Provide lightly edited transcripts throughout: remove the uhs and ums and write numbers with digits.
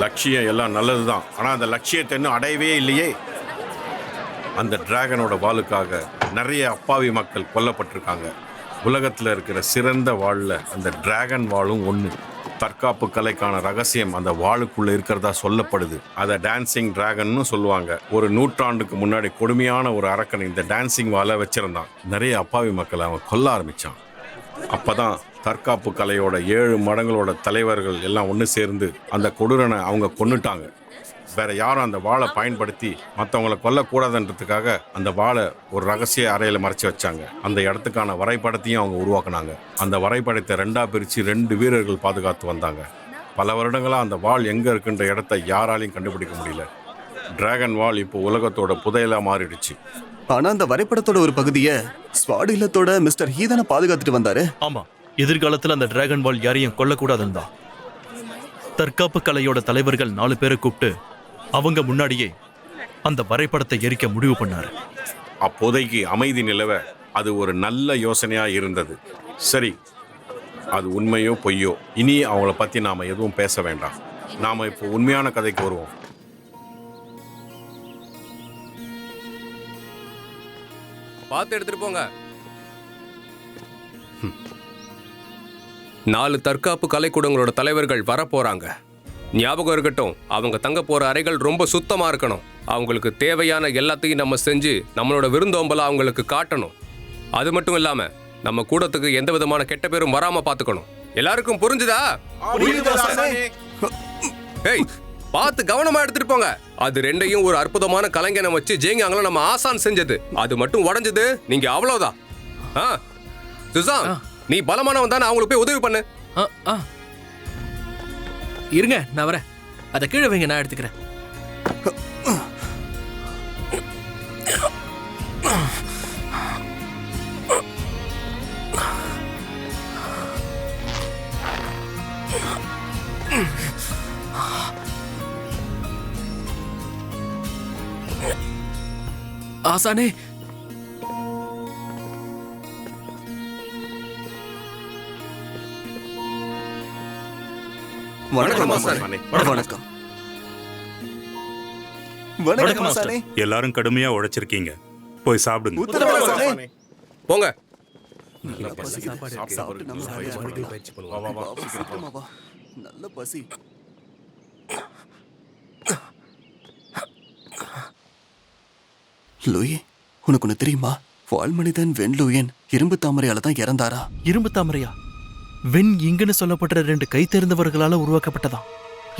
லட்சியம் எல்லாம் நல்லதுதான், ஆனா அந்த லட்சியத்தை இன்னும் அடையவே இல்லையே. அந்த டிராகனோட வாளுக்காக நிறைய அப்பாவி மக்கள் கொல்லப்பட்டிருக்காங்க. உலகத்தில் இருக்கிற சிறந்த வாள்ல அந்த டிராகன் வாளும் ஒன்று. தற்காப்பு கலைக்கான ரகசியம் அந்த வாளுக்குள்ள இருக்கிறதா சொல்லப்படுது. அதை டான்சிங் டிராகன்னு சொல்லுவாங்க. ஒரு நூற்றாண்டுக்கு முன்னாடி கொடுமையான ஒரு அரக்கன் இந்த டான்சிங் வாளை வச்சிருந்தான். நிறைய அப்பாவி மக்களை அவன் கொல்ல ஆரம்பிச்சான். அப்பதான் தற்காப்பு கலையோட 7 மடங்களோட தலைவர்கள் எல்லாம் ஒன்று சேர்ந்து அந்த கொடூரனை அவங்க கொன்னுட்டாங்க. வேற யாரும் அந்த வாளை பயன்படுத்தி மற்றவங்களை கொல்லக்கூடாதுன்றதுக்காக அந்த வாளை ஒரு ரகசிய அறையில் மறைச்சி வச்சாங்க. அந்த இடத்துக்கான வரைபடத்தையும் அவங்க உருவாக்குனாங்க. அந்த வரைபடத்தை 2ஆ பிரித்து 2 வீரர்கள் பாதுகாத்து வந்தாங்க. பல வருடங்களாக அந்த வாள் எங்கே இருக்குன்ற இடத்த யாராலையும் கண்டுபிடிக்க முடியல. டிராகன் வாள் இப்போ உலகத்தோட புதையலாக மாறிடுச்சு. ஆனா அந்த வரைபடத்தோட ஒரு பகுதியை ஸ்வாட் இல்லத்தோட மிஸ்டர் ஹீதான பாதுகாத்துட்டு வந்தாரு. ஆமா, எதிர்காலத்துல அந்த டிராகன் வால் யாரையும் கொல்லக்கூடாதுன்னு தான் தற்காப்பு கலையோட தலைவர்கள் 4 பேரை கூப்பிட்டு அவங்க முன்னாடியே அந்த வரைபடத்தை எரிக்க முடிவு பண்ணாரு. அப்போதைக்கு அமைதி நிலவ அது ஒரு நல்ல யோசனையா இருந்தது. சரி, அது உண்மையோ பொய்யோ, இனி அவங்கள பத்தி நாம எதுவும் பேச வேண்டாம். நாம இப்போ உண்மையான கதைக்கு வருவோம். பார்த்து எடுத்துட்டு போங்க. 4 தற்காப்பு கலைக்கூடங்களோட தலைவர்கள் வரப்போறாங்க. ஞாபகம் இருக்கட்டும், அவங்க தங்க போற அறைகள் ரொம்ப சுத்தமா இருக்கணும். அவங்களுக்கு தேவையான எல்லாத்தையும் நம்ம செஞ்சு நம்மளோட விருந்தோம்பலை அவங்களுக்கு காட்டணும். அது மட்டும் இல்லாம நம்ம கூடத்துக்கு எந்த விதமான கெட்ட பேரும் வராம பாத்துக்கணும். எல்லாருக்கும் புரிஞ்சுதா? ஏய், பார்த்து கவனமா எடுத்துட்டு போங்க. அது 2ஐயும் ஒரு அற்புதமான கலைஞனை வச்சு ஜெயிங்காங்கள நம்ம ஆசான் செஞ்சது. அது மட்டும் உடைஞ்சது, நீங்க அவ்வளவுதான். சுசான், நீ பலமானவன் தானே, அவங்களுக்கு போய் உதவி பண்ணு. இருங்க, நான் வரேன். அதை கீழே வைங்க, நான் எடுத்துக்கிறேன். ஆசானே, வணக்கம் வணக்கம். வணக்கம் ஆசானே. எல்லாரும் கடுமையா உழைச்சிருக்கீங்க. போய் சாப்பிடுங்க. உத்தரவு ஆசானே. போங்க. நல்ல பசி. லூயி, உனக்கு ஒண்ணு தெரியுமா? வால் மனிதன் வென் லூயன் இரும்பு தாமரையால தான் இறந்தாரா? இரும்பு தாமரையா? வெண் இங்குன்னு சொல்லப்படுற 2 கை தேர்ந்தவர்களால உருவாக்கப்பட்டதாம்.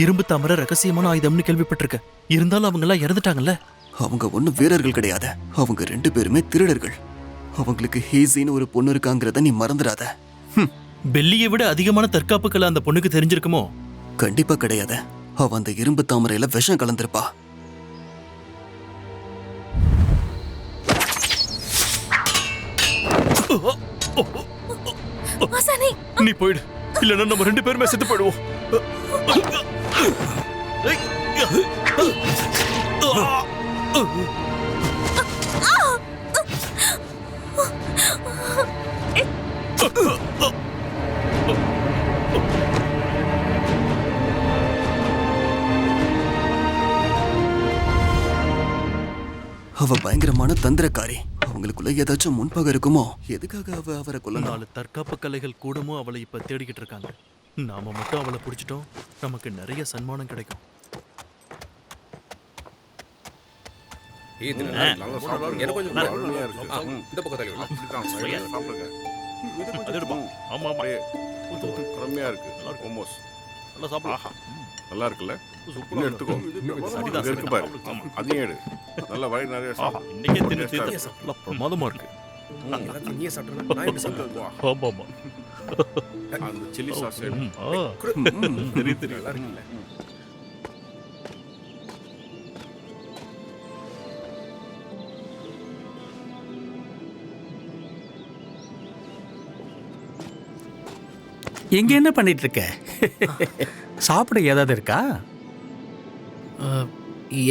இரும்பு தாமரை ரகசியமான ஆயுதம்னு கேள்விப்பட்டிருக்க. இருந்தாலும் அவங்க எல்லாம் இறந்துட்டாங்கல்ல. அவங்க ஒன்னும் வீரர்கள் கிடையாது. அவங்க 2 பேருமே திருடர்கள். அவங்களுக்கு ஹேசின்னு ஒரு பொண்ணு இருக்காங்கிறத நீ மறந்துடாத. பெல்லியை விட அதிகமான தற்காப்பு கலை அந்த பொண்ணுக்கு தெரிஞ்சிருக்குமோ? கண்டிப்பா கிடையாது. அவ அந்த இரும்பு தாமரையில விஷம் கலந்திருப்பா. நீ போயிடு, இல்லன்னா நம்ம 2 பேருமே செத்து போயிடுவோம். அவ பயங்கரமான தந்திரக்காரி. அவங்களுக்குள்ள ஏதாச்சும் முன்பக இருக்குமோ? எதுக்காக அவரை கொல்லணும்? 4 தற்காப்பு கலைகள் கூடமும் அவளை இப்ப தேடிக்கிட்டு இருக்காங்க. நாம மட்டும் அவளை பிடிச்சிட்டோம், நமக்கு நிறைய சன்மானம் கிடைக்கும். எனக்கு கொஞ்சம் இந்த பக்கம் தள்ளி விடு. அருமையா இருக்கு. நல்லா சாப்பிடலாம். நல்லா இருக்குல்ல? இன்னும் எடுத்துக்கோ. அங்க இருக்கு பாரு. அதையும் எடு. நல்ல வயிறு நிறைய சாப்பிடு. இன்னைக்கே தின்னு தீர்த்து. நல்லா பிரமாதமா இருக்கு. நீயே சாப்பிடுறா, நான் எப்படி சாப்பிடுறேன்? ஆமாமா. அந்த சில்லி சாஸ் எடு. தெரியும். நல்லா இருக்குல்ல? எங்க என்ன பண்ணிட்டு இருக்க? சாப்பிட ஏதாவது இருக்கா?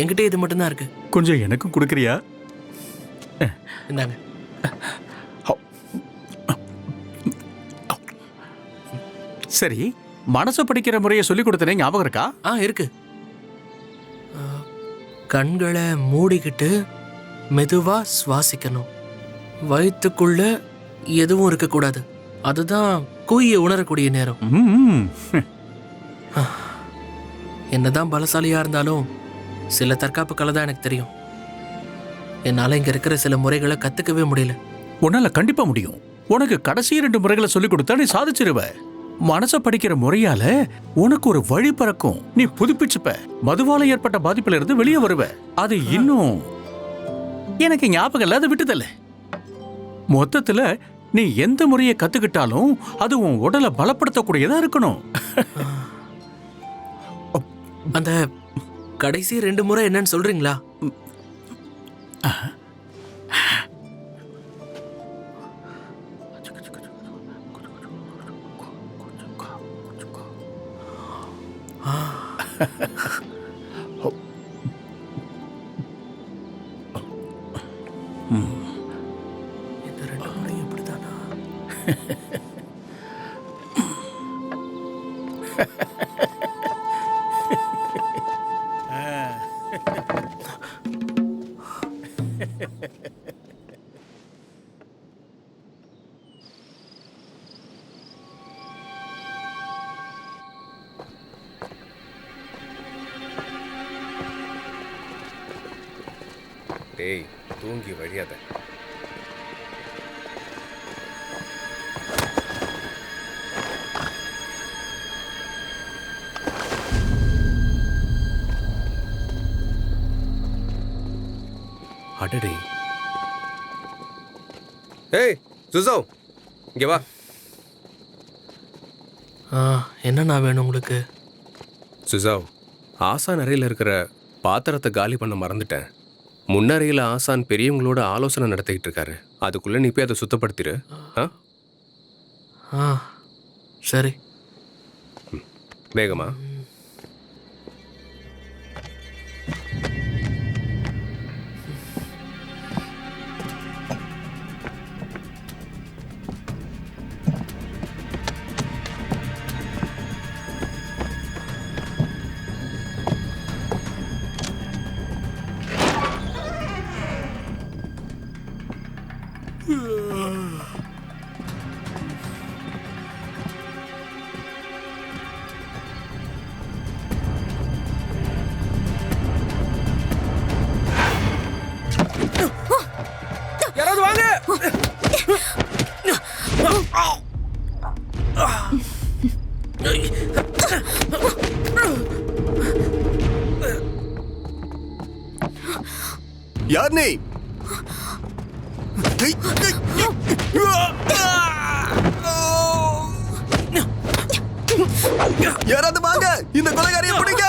என்கிட்ட இது மட்டும்தான் இருக்கு. கொஞ்சம் எனக்கும் கொடுக்குறியா? இந்தாங்க. சரி, மனசு படிக்கிற முறையை சொல்லி கொடுத்தனே ஞாபகம் இருக்கா? இருக்கு. கண்களை மூடிக்கிட்டு மெதுவா சுவாசிக்கணும். வயிற்றுக்குள்ள எதுவும் இருக்கக்கூடாது. அதுதான் கூயை உணரக்கூடிய நேரம். ம். என்னதான் பலசாலியா இருந்தாலும் சில தற்காப்பு கலை தான் எனக்கு தெரியும். என்னால இங்க இருக்கிற சில முறைகளை கத்துக்கவே முடியல. உன்னால கண்டிப்பா முடியும். உனக்கு கடைசி 2 முறைகளை சொல்லிக் கொடுத்தா நீ சாதிச்சிருவ. மனச படிக்கிற முறையால உனக்கு ஒரு வழி பிறக்கும். நீ புதுப்பிச்சுப்ப. மதுவால ஏற்பட்ட பாதிப்புல இருந்து வெளியே வருவ. அது இன்னும் எனக்கு ஞாபகம் இல்ல, அதை விட்டுதல்ல. மொத்தத்துல நீ எந்த முறையை கத்துக்கிட்டாலும் அது உன் உடலை பலப்படுத்தக்கூடியதா இருக்கணும். அந்த கடைசி 2 முறை என்னன்னு சொல்றீங்களா? இந்த 2 முறையும் இப்படிதானா? டேய், தூங்கி வழியாத. அடடே. ஏய் சுசோ, இங்க வா. என்னண்ணா வேணும் உங்களுக்கு? சுசாவ், ஆசான் அறையில் இருக்கிற பாத்திரத்தை காலி பண்ண மறந்துட்டேன். முன்னறையில் ஆசான் பெரியவங்களோட ஆலோசனை நடத்திக்கிட்டு இருக்காரு. அதுக்குள்ள நீ போய் அதை சுத்தப்படுத்திடு. சரி. வேகமா. யாராவது வாங்க. யார் நீ? யாராவது வாங்க, இந்த கொலைகாரியை பிடிங்க.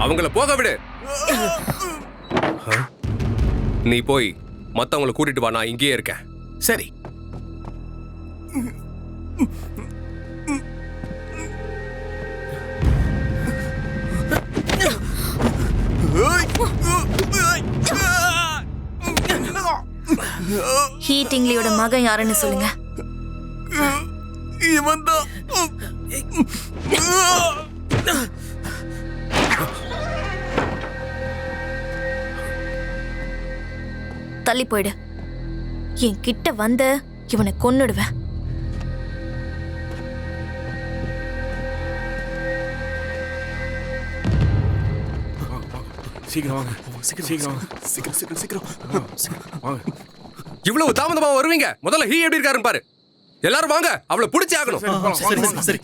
அவங்கள போக விடு. நீ போய் மத்தவங்களை கூட்டிட்டு வா, நான் இங்கேயே இருக்கேன். சரி. ஹீட்டிங்லியோட மகன் யாருன்னு சொல்லுங்க. இவன் தான். தள்ளி போயிடு. என் கிட்ட வந்த இவனை கொன்னுடுவேன். சீக்கிரம் வாங்க, சீக்கிரம் வாங்க. சீக்கிரம் வாங்க. இவ்வளவு தாமதமா வருவீங்க? முதல்ல ஹீ எப்படி இருக்காருன்னு பாரு. எல்லாரும் வாங்க, அவளை பிடிச்சி ஆகணும். சரி.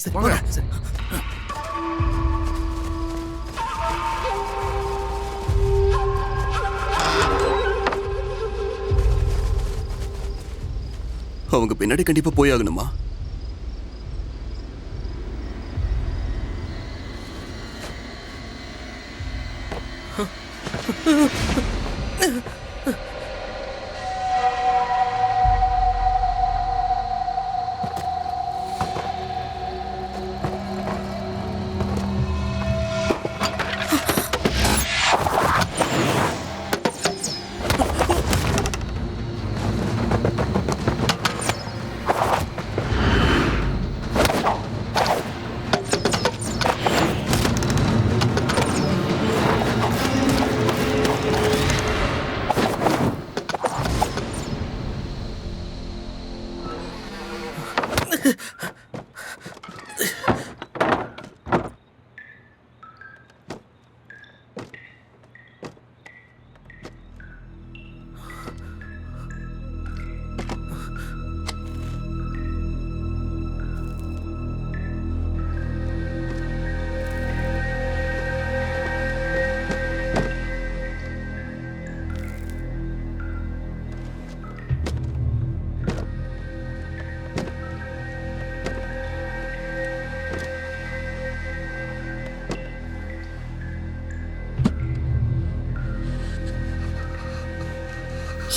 அவங்க பின்னாடி கண்டிப்பா போயாகணுமா?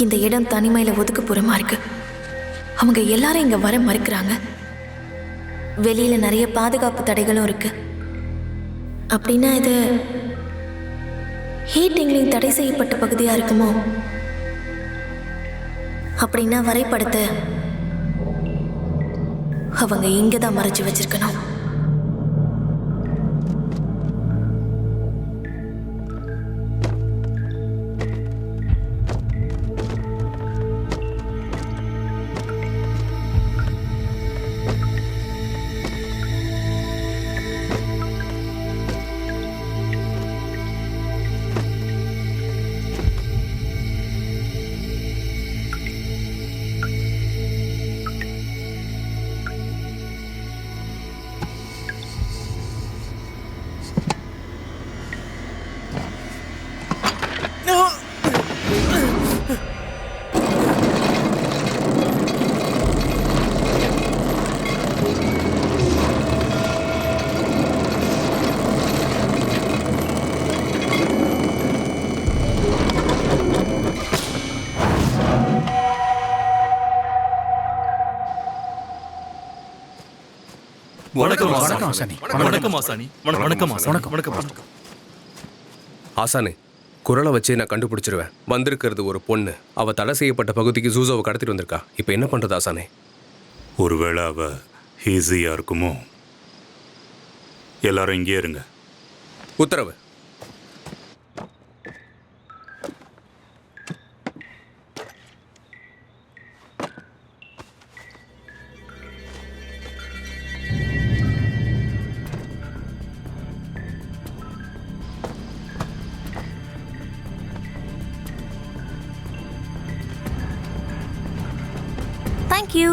இந்த இடம் தனிமையில ஒதுக்குப்புறமா இருக்கு. அவங்க எல்லாரும் இங்க வர மறுக்கிறாங்க. வெளியில நிறைய பாதுகாப்பு தடைகளும் இருக்கு. அப்படின்னா இது ஹீட்டிங்லிங் தடை செய்யப்பட்ட பகுதியா இருக்குமோ? அப்படின்னா வரைபடத்தை அவங்க இங்கதான் மறைச்சு வச்சிருக்கணும். வணக்கம் வணக்கம் ஆசானி. வணக்கம் ஆசானி. வணக்கம் ஆசானி. வணக்கம் வணக்கம். ஆசானே, குரலை வச்சே நான் கண்டுபிடிச்சிருவேன். வந்திருக்கிறது ஒரு பொண்ணு. அவ தடை செய்யப்பட்ட பகுதிக்கு ஜூசோவை கடத்திட்டு வந்திருக்கா. இப்போ என்ன பண்றது ஆசானே? ஒருவேளை அவ ஈஸியா இருக்குமோ? எல்லாரும் இங்கே இருங்க. உத்தரவு. Thank you.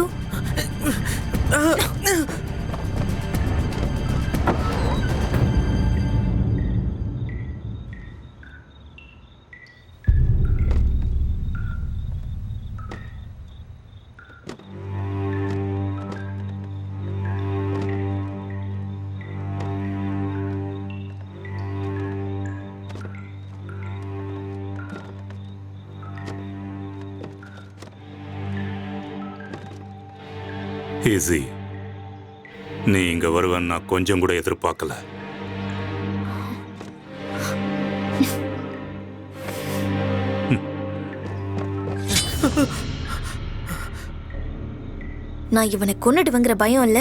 ஈஸி, நீ இங்க வருவேன்னு நான் கொஞ்சம் கூட எதிர்பார்க்கல. நான் இவனை கொன்னுடுவேங்கிற பயம் இல்ல.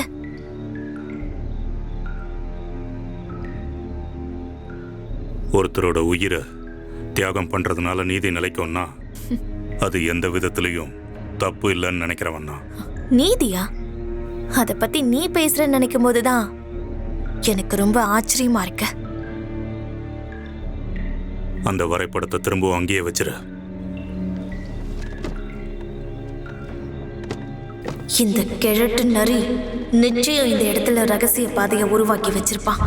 ஒருத்தரோட உயிரை தியாகம் பண்றதுனால நீதி நிலைக்கும்னா அது எந்த விதத்திலையும் தப்பு இல்லைன்னு நினைக்கிறவன்னா. நீதியா? அத பத்தி நீ பேசுறன்னு நினைக்கும் போதுதான் எனக்கு ரொம்ப ஆச்சரியமா இருக்கு. அந்த வரைபடத்தை திரும்பவும் அங்கேயே வச்சிரு. இந்த கிழட்டு நரி நிச்சயம் இந்த இடத்துல ரகசிய பாதையை உருவாக்கி வச்சிருப்பான்.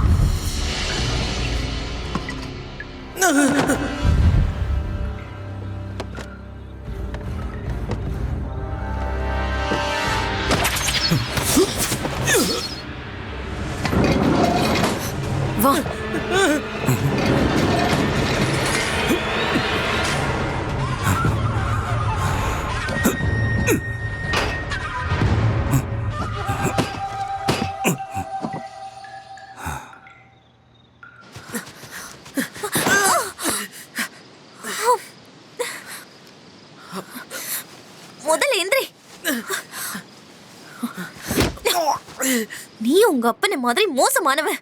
வா. முதல்ல எந்திரி. நீ உங்க அப்பனை மாதிரி மோசமானவன்.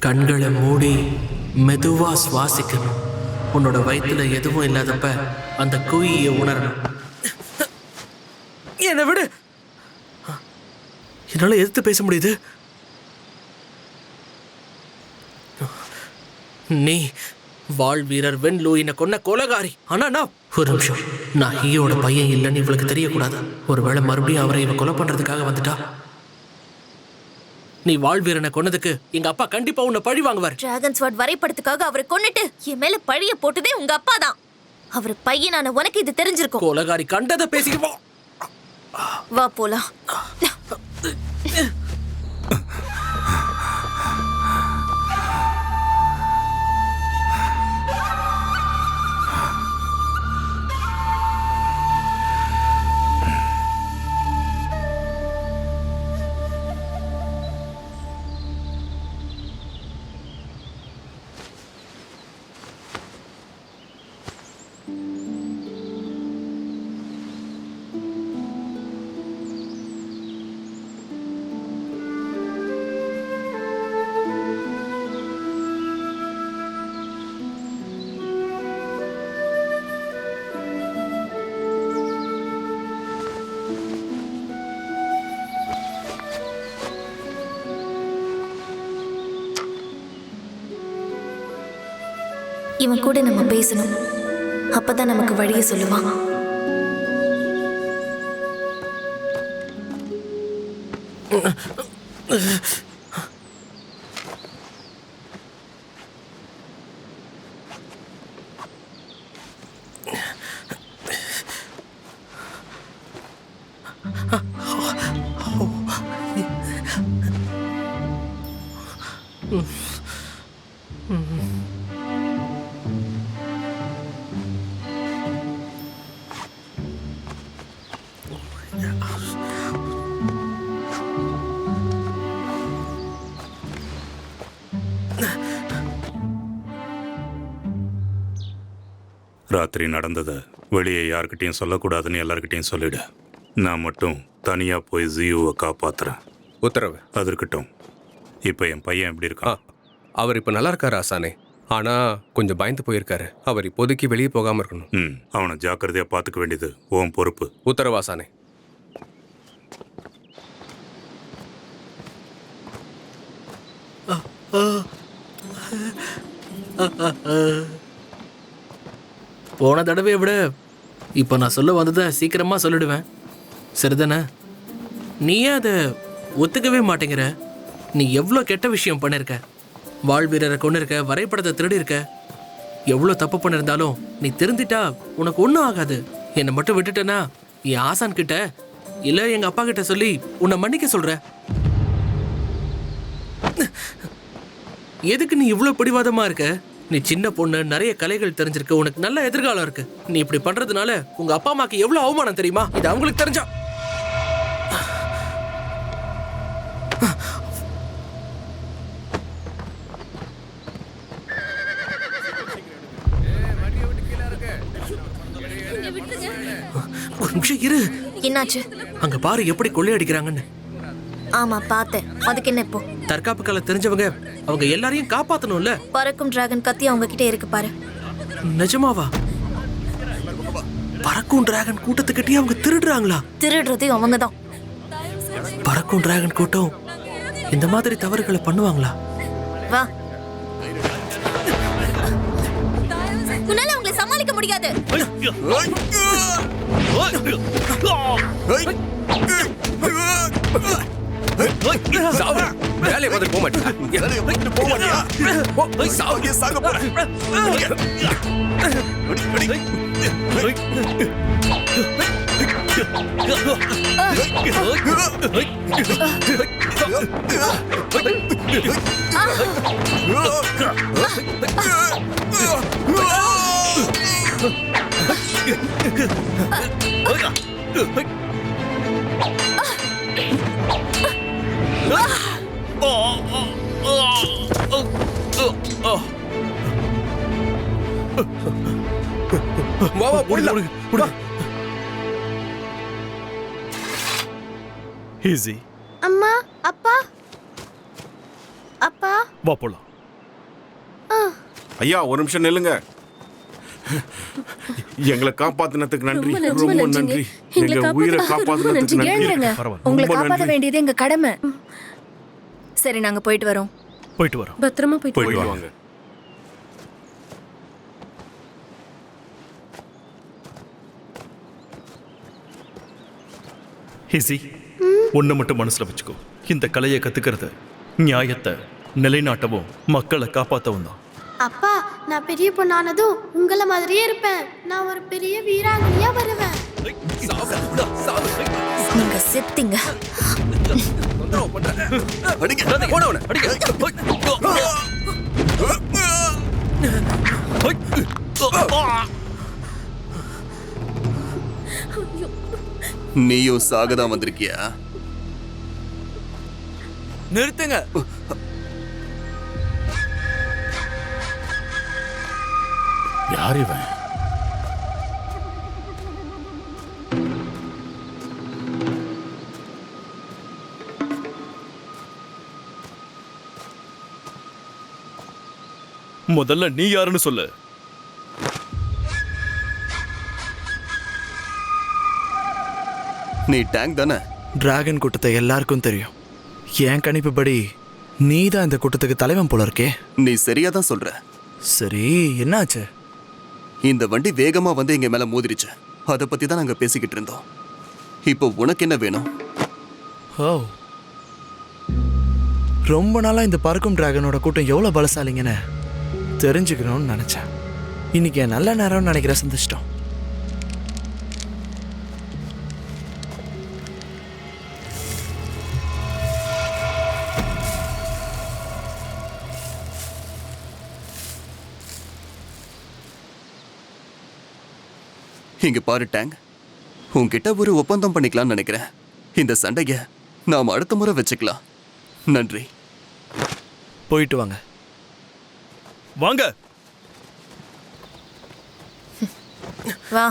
கண்களை மூடி மெதுவா சுவாசிக்கணும். உன்னோட வயித்துல எதுவும் இல்லாதப்ப அந்த குயியை உணரணும். என்னை விடு. என்னால எதிர்த்து பேச முடியுது. நீ வாள் வீரர் வென் லூயினை கொன்ன கொலகாரி. ஆனா நான் ஒரு நிமிஷம், நான் ஹீயோட பையன் இல்லைன்னு இவளுக்கு தெரியக்கூடாது. ஒருவேளை மறுபடியும் அவரை இவ கொலை பண்றதுக்காக வந்துட்டா, நீ வாள் வீரனை கொன்னதுக்கு எங்க அப்பா கண்டிப்பா உன்னை பழி வாங்குவார். டிராகன் ஸ்வாட் வரைபடத்துக்காக அவரை கொன்னுட்டு என் மேல பழிய போட்டதே உங்க அப்பா தான். அவர் பையனான உனக்கு இது தெரிஞ்சிருக்கும். கொலகாரி கண்டதை பேசிக்குவோம். வா போலாம். இவன் கூட நம்ம பேசணும். அப்பதான் நமக்கு வழியை சொல்லுவான். ராத்திரி நடந்ததை வெளியே யார்கிட்டையும் சொல்லக்கூடாதுன்னு எல்லார்கிட்டையும் சொல்லிடு. நான் மட்டும் தனியா போய் ஜியூவை காப்பாத்துறேன். உத்தரவு. அது இருக்கட்டும். இப்போ என் பையன் எப்படி இருக்கான்? அவர் இப்போ நல்லா இருக்காரு ஆசானே. ஆனா கொஞ்சம் பயந்து போயிருக்காரு. அவர் இப்போதைக்கு வெளியே போகாம இருக்கணும். அவனை ஜாக்கிரதையா பார்த்துக்க வேண்டியது உன் பொறுப்பு. உத்தரவு ஆசானே. போன தடவையை விட இப்போ நான் சொல்ல வந்ததை சீக்கிரமா சொல்லிடுவேன். சரிதானே? நீ ஏன் அதை ஒத்துக்கவே மாட்டேங்கிற? நீ எவ்வளோ கெட்ட விஷயம் பண்ணிருக்க. வாள் வீரரை கொண்டு இருக்க, வரைபடத்தை திருடி இருக்க. எவ்வளோ தப்பு பண்ணிருந்தாலும் நீ திருந்திட்டா உனக்கு ஒன்றும் ஆகாது. என்னை மட்டும் விட்டுட்டேன்னா என் ஆசான் கிட்ட இல்லை எங்க அப்பா கிட்ட சொல்லி உன்னை மன்னிக்க சொல்ற. எதுக்கு நீ இவ்வளோ பிடிவாதமா இருக்க? நீ சின்ன பொண்ணு, நிறைய கலைகள் தெரிஞ்சிருக்கு, உனக்கு நல்ல எதிர்காலம் இருக்கு. நீ இப்படி பண்றதுனால உங்க அப்பா அம்மாக்கு எவ்வளவு அவமானம் தெரியுமா? இது அவங்களுக்கு தெரிஞ்சா ஒரு நிமிஷம் இரு. என்னாச்சு? அங்க பாரு எப்படி கொள்ளையடிக்கிறாங்கன்னு. ஆமா பார்த்தேன். அதுக்கு என்ன இப்போ? தற்காப்பு கலை தெரிஞ்சவங்க அவங்க எல்லாரையும் காப்பாத்தணும்ல. பறக்கும் டிராகன் கத்தி அவங்க கிட்ட இருக்கு பாரு. நிஜமாவா? பறக்கும் டிராகன் கூட்டத்துக்கிட்டே அவங்க திருடுறாங்களா? திருடுறது அவங்க தான். பறக்கும் டிராகன் கூட்டம் இந்த மாதிரி தவறுகளை பண்ணுவாங்களா? வா. உன்னால அவங்களை சமாளிக்க முடியாது. வேலையை பார்த்துட்டு போக ஈஸி. அம்மா, அப்பா, அப்பா, வா போலாம். ஐயா ஒரு நிமிஷம் நில்லுங்க. எங்களை காப்பாத்தினதுக்கு நன்றி, ரொம்ப ரொம்ப நன்றிங்க. நன்றி. எங்களை எங்க உயிரை காப்பாத்தினதுக்கு நன்றி. நன்றி. எழுந்துருங்க. பரவாயில்ல. உங்களை ரொம்ப காப்பாற்ற நன்றி. வேண்டியது எங்க கடமை. சரி, நாங்க போயிட்டு வரோம். போயிட்டு வரோம். பத்திரமா போயிட்டு போயிட்டு வாங்க. ஹிசி, ஒண்ணு மட்டும் மனசுல வச்சுக்கோ. இந்த கலையை கத்துக்கிறது நியாயத்தை நிலைநாட்டவும் மக்களை காப்பாற்றவும் தான். அப்பா, நான் பெரிய பொண்ணானதும் உங்களை மாதிரியே இருப்பேன். நான் ஒரு பெரிய வீராங்கனையா வருவேன். நீங்க செத்தீங்க. நீயும் சாகதான் வந்திருக்கியா? நிறுத்துங்க. யார் இவன்? முதல்ல நீ யாருன்னு சொல்லு. நீ டேங்க் தானே? டிராகன் கூட்டத்தை எல்லாருக்கும் தெரியும். என் கணிப்புப்படி நீ தான் இந்த கூட்டத்துக்கு தலைவன் போல இருக்கே. நீ சரியா தான் சொல்ற. சரி, என்னாச்சு? இந்த வண்டி வேகமா வந்து எங்க மேல மோதிருச்சு. அதை பத்தி தான் நாங்க பேசிக்கிட்டு இருந்தோம். இப்போ உனக்கு என்ன வேணும்? ஓ, ரொம்ப நாளா இந்த பறக்கும் டிராகனோட கூட்டம் எவ்வளவு பலசாலிங்கன்னு தெரிஞ்சுக்கணும்னு நினைச்சேன். இன்னைக்கு என் நல்ல நேரம்னு நினைக்கிற சந்திச்சிட்டோம். இங்க பாரு டேங்க், உன்கிட்ட ஒரு ஒப்பந்தம் பண்ணிக்கலாம்னு நினைக்கிறேன். இந்த சண்டைய நாம் அடுத்த முறை வச்சுக்கலாம். நன்றி. போயிட்டு வாங்க. வாங்க. வா.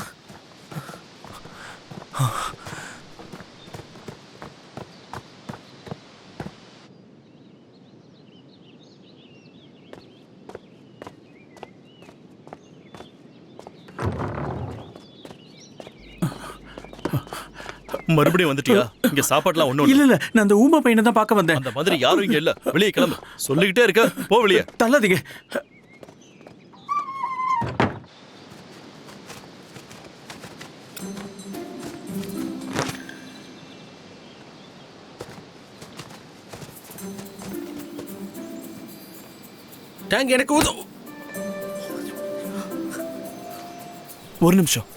மறுபடியும் வந்துட்டியா? இங்க சாப்பாடுலாம் ஒண்ணும் இல்ல இல்ல, நான் அந்த ஊமை பையனை தான் பார்க்க வந்தேன். அந்த மாதிரி யாரும் இங்க இல்ல. வெளியே கிளம்பு. சொல்லிக்கிட்டே இருக்க, போ வெளியே. தள்ளாதீங்க. டேங்க் எனக்கு உதவும். ஒரு நிமிஷம்.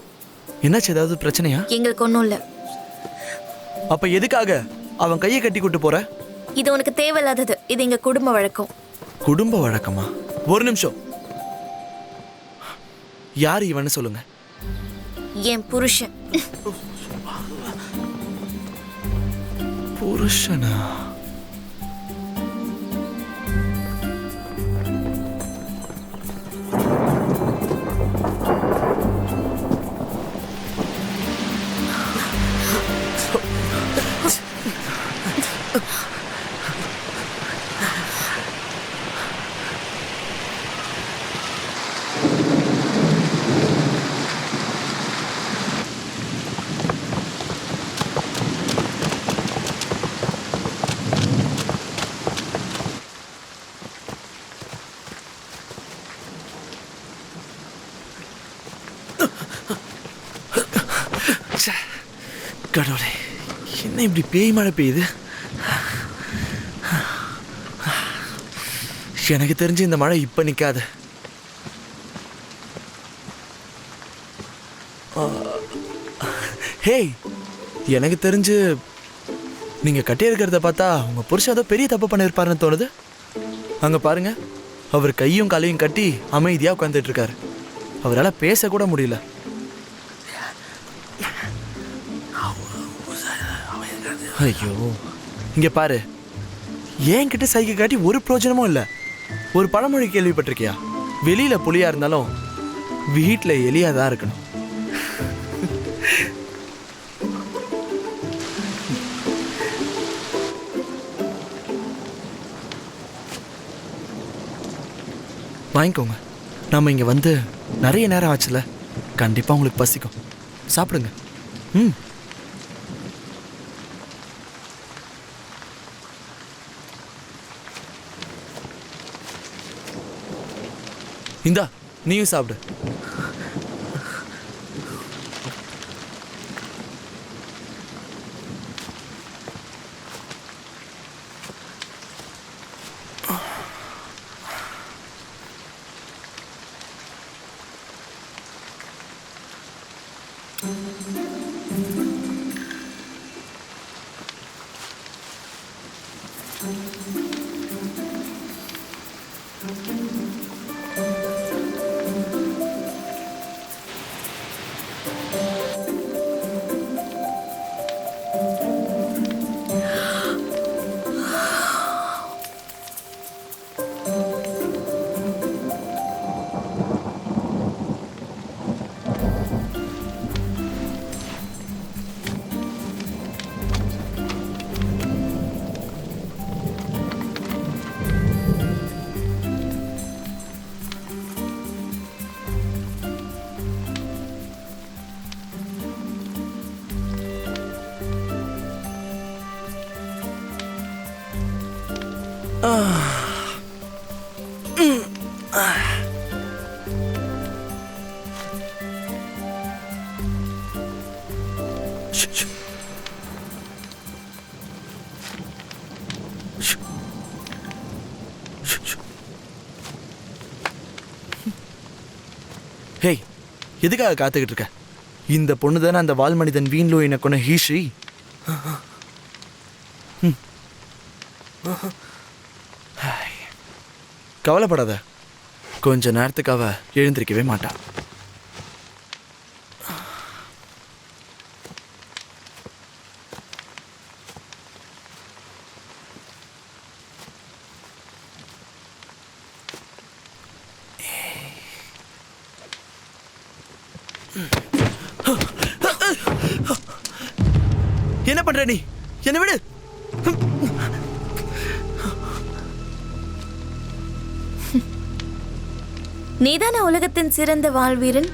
என்னாச்சு? ஏதாவது பிரச்சனையா? எங்களுக்கு ஒன்றும் இல்லை. அப்ப எதுக்காக அவன் கையை கட்டி கூட்டு போற? இது உனக்கு தேவையில்லாதது. இது எங்க குடும்ப வழக்கம். குடும்ப வழக்கமா? ஒரு நிமிஷம். யார் இவன்னு சொல்லுங்க. என் புருஷன். புருஷனா? கடவுளே, என்ன இப்படி பேய் மழை பெய்யுது? எனக்கு தெரிஞ்சு இந்த மழை இப்ப நிக்காது. ஹேய், எனக்கு தெரிஞ்சு நீங்க கட்டி இருக்கிறத பார்த்தா உங்க புருஷன் ஏதோ பெரிய தப்பு பண்ணிருப்பாருன்னு தோணுது. அங்க பாருங்க, அவர் கையும் காலையும் கட்டி அமைதியா உட்காந்துட்டு இருக்காரு. அவரால் பேச கூட முடியல. ஐயோ, இங்க பாரு, என்கிட்ட சைகை காட்டி ஒரு பிரயோஜனமும் இல்லை. ஒரு பழமொழி கேள்விப்பட்டிருக்கியா? வெளியில புலியா இருந்தாலும் வீட்டில் எலியா தான் இருக்கணும். வாங்கிக்கோங்க. நம்ம இங்க வந்து நிறைய நேரம் ஆச்சுல, கண்டிப்பா உங்களுக்கு பசிக்கும். சாப்பிடுங்க. ம். இந்தா நீயும் சாப்பிடு. ஹேய், எதுக்காக காத்துக்கிட்டு இருக்க? இந்த பொண்ணு தானே அந்த வால் மனிதன் வீண்லோயினை கொண்ட ஹீஸ்ரீ? கவலைப்படாத, கொஞ்ச நேரத்துக்கு அவ எழுந்திருக்கவே மாட்டா. என்ன பண்ற நீ? என்ன விடு. நீதான உலகத்தின் சிறந்த வாழ்வீரன்.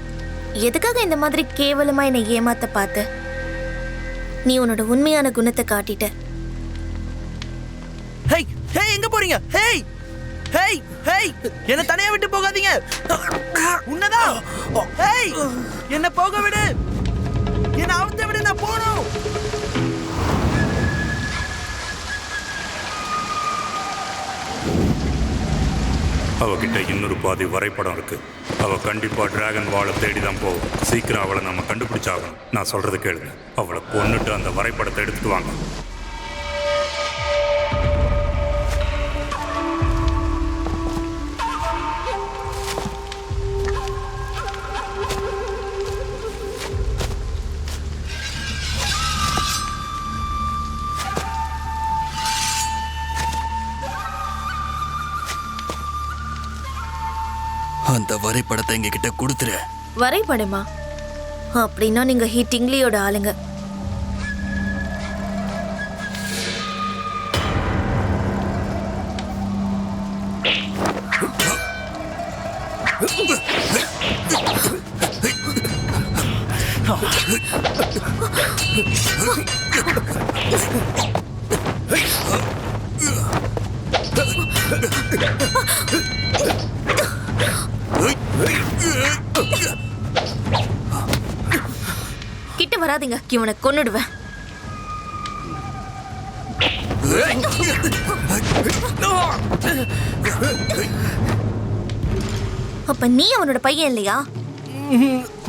எதுக்காக இந்த மாதிரி கேவலமா என்னை ஏமாத்த பார்த்த? நீ உன்னோட உண்மையான குணத்தை காட்டிட்ட. ஹேய் ஹேய், எங்க போறீங்க? ஹேய் ஹேய் ஹேய், என்ன தனியா விட்டு போகாதீங்க. உன்னதான். ஹேய், என்ன போக விடு. என்ன அவுத்த விடு, நான் போறோம். அவகிட்ட இன்னொரு பாதி வரைபடம் இருக்கு. அவ கண்டிப்பா டிராகன் வாளை தேடி தான் போவோம். சீக்கிரம் அவளை நம்ம கண்டுபிடிச்சாகணும். நான் சொல்றது கேளுங்க. அவளை கொன்னுட்டு அந்த வரைபடத்தை எடுத்துட்டு வாங்க. அந்த வரைபடத்தை எங்க கிட்ட கொடுத்துரு. வரைபடமா? அப்படின்னா நீங்க ஹீட்டிங்லியோட ஆளுங்க. கிட்ட வராதீங்க, இவனை கொன்னுடுவேன். அப்ப நீ அவனோட பையன் இல்லையா?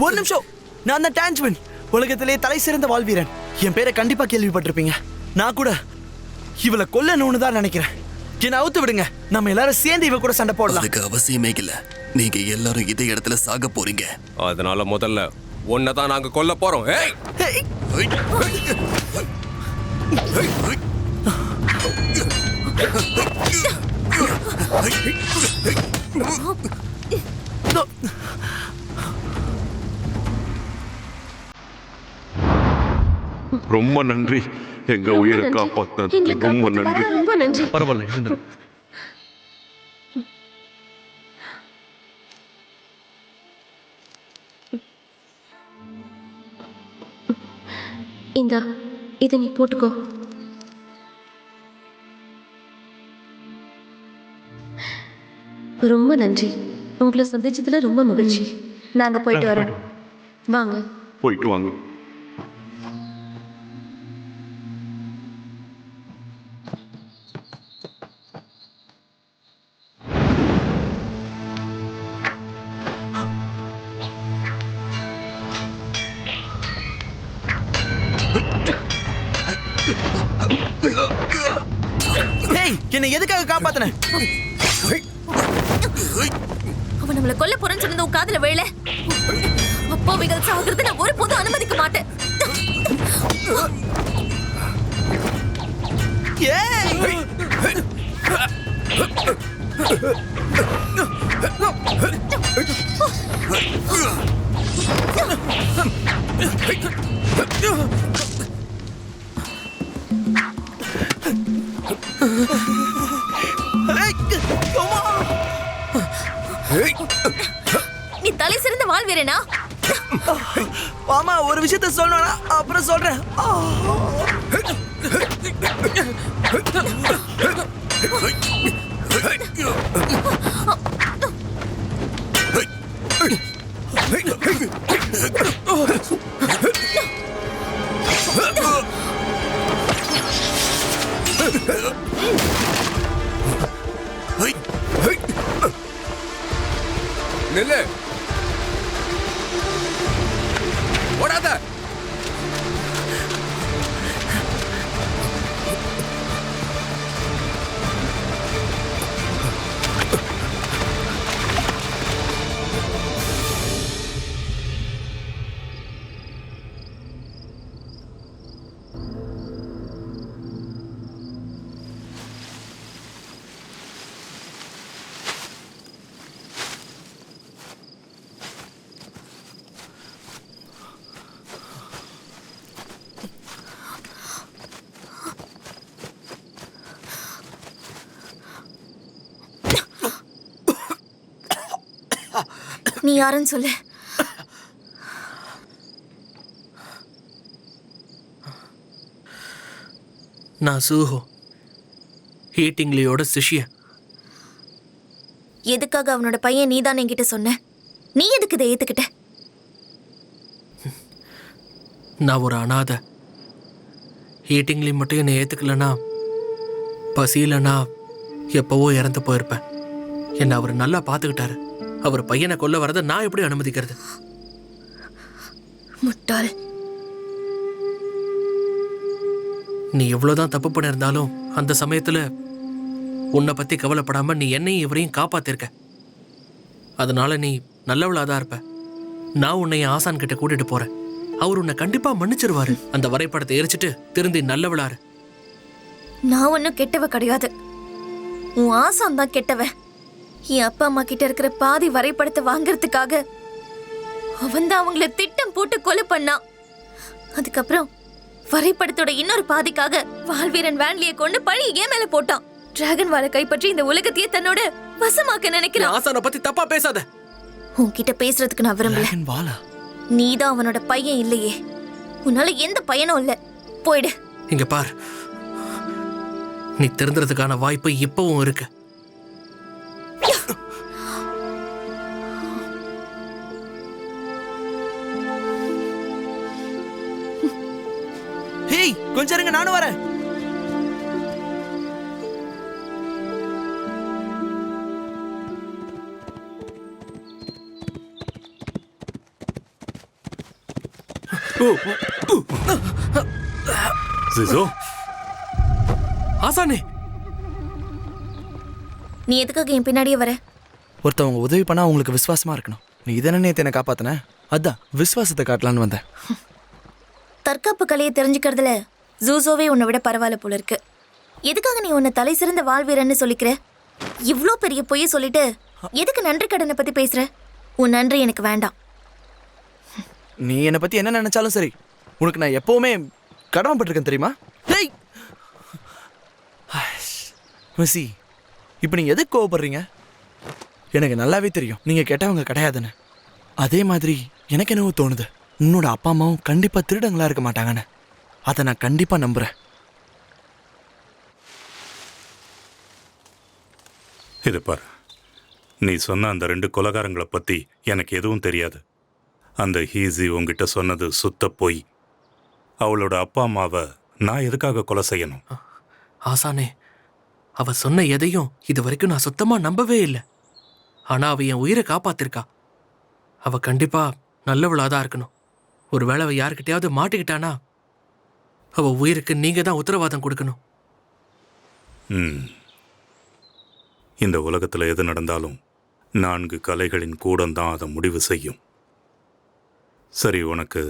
ஒரு நிமிஷம், நான் தான் டான்ஜ்மன், உலகத்திலே தலை சிறந்த வாழ்வீரன். என் பேரை கண்டிப்பா கேள்விப்பட்டிருப்பீங்க. நான் கூட இவளை கொல்லணும்னு தான் நினைக்கிறேன். என்ன அவுத்து விடுங்க, நம்ம எல்லாரும் சேர்ந்து இவ கூட சண்டை போடலாம். அதுக்கு அவசியமே இல்ல. நீங்க எல்லாரும் இதே இடத்துல சாக போறீங்க. அதனால முதல்ல உன்னை தான் நாங்க கொல்ல போறோம். ஏய், ரொம்ப நன்றி, எங்க உயிரை காப்பாத்த ரொம்ப நன்றி. ரொம்ப நன்றி. பரவாயில்ல, எழுந்துரு. இந்தா இதை நீ போட்டுக்கோ. ரொம்ப நன்றி. உங்களை சந்திச்சதுல ரொம்ப மகிழ்ச்சி. நாங்க போயிட்டு வரோம். வாங்க. போயிட்டு வாங்க. ஏய், என்னை எதுக்காக காப்பாத்துன? அவன் நம்மளை கொல்ல போறேன்னு சொன்னது உன் காதுல வேலை. அப்பாவிகள் சாகிறது நான் ஒருபோதும் அனுமதிக்க மாட்டேன். ஏய்! நீ தலை சிறந்த வாழ்வீரனா? மாமா, ஒரு விஷயத்த சொல்லணும்னா அப்புறம் சொல்றேன். நில்லு, ஓடாத. நீ யாருன்னு சொல்லு. நான் சூஹோ, ஹீட்டிங்லியோட சிஷ்ய. எதுக்காக அவனோட பையன் நீதான் என்கிட்ட சொன்ன? நீ எதுக்கு இதை ஏத்துக்கிட்ட? நான் ஒரு அனாதை. ஹீட்டிங்லி மட்டும் என்னை ஏத்துக்கலனா, பசியிலனா எப்பவோ இறந்து போயிருப்பேன். என்னை அவர் நல்லா பார்த்துக்கிட்டாரு. அவர் பையனை கொல்ல வரதை நான் எப்படி அனுமதிக்கிறது? முட்டாள். நீ எவ்வளவுதான் தப்பு பண்ணிருந்தாலும் அந்த சமயத்துல உன்னை பத்தி கவலைப்படாம நீ என்னையும் இவரையும் காப்பாத்திருக்க. அதனால நீ நல்லவளாதான் இருப்ப. நான் உன்னை என் ஆசான் கிட்ட கூட்டிட்டு போறேன். அவர் உன்னை கண்டிப்பா மன்னிச்சிருவாரு. அந்த வரைபடத்தை எரிச்சிட்டு திருந்தி நல்லவளாரு. நான் ஒன்னும் கெட்டவ கிடையாது. உன் ஆசான் தான் கெட்டவ. என் அப்பா அம்மா கிட்ட இருக்கிற பாதி வரைபடத்தை வாங்கறதுக்காக அவன் தான் அவங்கள திட்டம் போட்டு கொலை பண்ணான். அதுக்கப்புறம் வரைபடத்தோட இன்னொரு பாதிக்காக வாழ்வீரன் வேன்லியை கொண்டு பழி ஏன் மேல போட்டான். டிராகன் வாளை கைப்பற்றி இந்த உலகத்தையே தன்னோட வசமாக்க நினைக்கிறான். ஆசானை பத்தி தப்பா பேசாத. உன்கிட்ட பேசுறதுக்கு நான் விரும்பல. நீதான் அவனோட பையன் இல்லையே. உன்னால எந்த பையனும் இல்ல. போயிடு. இங்க பார், நீ திருந்துறதுக்கான வாய்ப்பு இப்பவும் இருக்கு. ஹேய், கொஞ்சம் இருங்க, நானும் வரேன். சிசு, ஆசானே, நீ எதுக்காக என் பின்னாடியே வர? ஒருத்தவங்க உதவி பண்ணா உங்களுக்கு விசுவாசமா இருக்கணும். நீ இதனை நேத்து என்ன காப்பாத்தின, அதான் விசுவாசத்தை காட்டலான்னு வந்தேன். தற்காப்பு கலையை தெரிஞ்சுக்கிறதுல ஜூசோவே உன்னை விட பரவாயில்ல போல இருக்கு. எதுக்காக நீ உன்னை தலை சிறந்த வாழ்வீரன்னு சொல்லிக்கிற? இவ்ளோ பெரிய பொய்ய சொல்லிட்டு எதுக்கு நன்றி கடனை பத்தி பேசுற? உன் நன்றி எனக்கு வேண்டாம். நீ என்னை பத்தி என்ன நினைச்சாலும் சரி, உனக்கு நான் எப்பவுமே கடமைப்பட்டிருக்கேன் தெரியுமா? மிஸ்ஸி, இப்போ நீங்க எதுக்கு கோவப்படுறீங்க? எனக்கு நல்லாவே தெரியும் நீங்க கெட்டவங்க கிடையாதுன்னு. அதே மாதிரி எனக்கு என்னவோ தோணுது, உன்னோட அப்பா அம்மாவும் கண்டிப்பா திருடங்களா இருக்க மாட்டாங்கன்னு. அதை நான் கண்டிப்பா நம்புறேன். இது பாரு, நீ சொன்ன அந்த 2 கொலைகாரங்களை பத்தி எனக்கு எதுவும் தெரியாது. அந்த ஹீசி உங்ககிட்ட சொன்னது சுத்த பொய். அவளோட அப்பா அம்மாவை நான் எதுக்காக கொலை செய்யணும்? ஆசானே, அவ சொன்ன எதையும் இது வரைக்கும் நான் சுத்தமா நம்பவே இல்லை. ஆனா அவ என் உயிரை காப்பாத்திருக்கா. அவ கண்டிப்பா நல்லவளாதான் இருக்கணும். ஒருவேளை அவ யாருக்கிட்டையாவது மாட்டிக்கிட்டானா அவ உயிருக்கு நீங்க தான் உத்தரவாதம் கொடுக்கணும். இந்த உலகத்துல எது நடந்தாலும் 4 கலைகளின் கூடம்தான் அதை முடிவு செய்யும். சரி, உனக்கு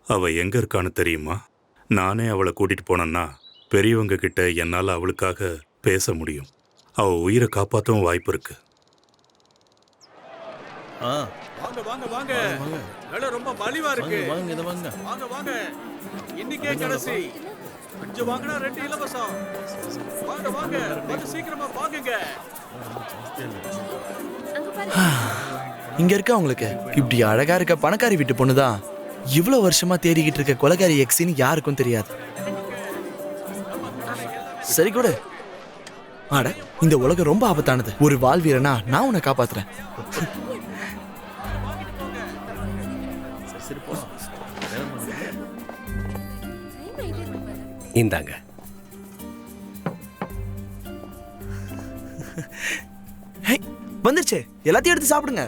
அவ எங்க இருக்கான்னு தெரியுமா? நானே அவளை கூட்டிட்டு போனேன்னா பெரியவங்க கிட்ட என்னால் அவளுக்காக பேச முடியும். அவ உயிரை காப்பாற்றவும் வாய்ப்பு இருக்கு. வாங்க வாங்க வாங்க, வேலை ரொம்ப மலிவா இருக்கு. வாங்க வாங்க, இன்னைக்கே கடைசி. கொஞ்சம் வாங்கினா 2 இலவசம். வாங்க வாங்க, கொஞ்சம் சீக்கிரமா வாங்குங்க. இங்க இருக்க உங்களுக்கு இப்படி அழகா இருக்க பணக்காரி வீட்டு பொண்ணுதான் இவ்வளவு வருஷமா தேடிக்கிட்டு இருக்க கொலைகாரி எக்ஸின்னு யாருக்கும் தெரியாது. சரி கூட. ஆட, இந்த உலகம் ரொம்ப ஆபத்தானது. ஒரு வாழ்வீரனா நான் உன்னை காப்பாத்துறேன். இந்தாங்க. வந்துருச்சு, எல்லாத்தையும் எடுத்து சாப்பிடுங்க.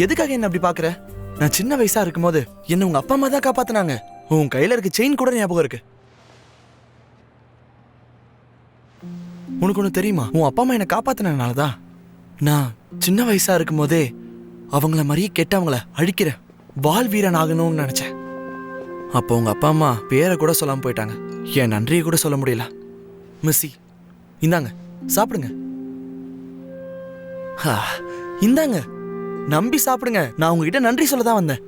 எதுக்காக என்ன அப்படி பாக்குற? நான் சின்ன வயசா இருக்கும்போது என்ன உங்க அப்பா அம்மா தான் காப்பாத்தினாங்க. உன் கையில இருக்க செயின் கூட ஞாபகம் இருக்கு. உனக்கு ஒண்ணு தெரியுமா? உன் அப்பா அம்மா என்ன காப்பாத்தினாலதான் நான் சின்ன வயசா இருக்கும் போதே அவங்கள மாதிரியே கெட்டவங்கள அழிக்கிற வாழ்வீரன் ஆகணும்னு நினைச்சேன். அப்போ உங்க அப்பா அம்மா பேரை கூட சொல்லாம போயிட்டாங்க. என் நன்றியை கூட சொல்ல முடியல. மிஸ்ஸி, இந்தாங்க சாப்பிடுங்க. இந்தாங்க, நம்பி சாப்பிடுங்க. நான் உங்ககிட்ட நன்றி சொல்ல தான் வந்தேன்.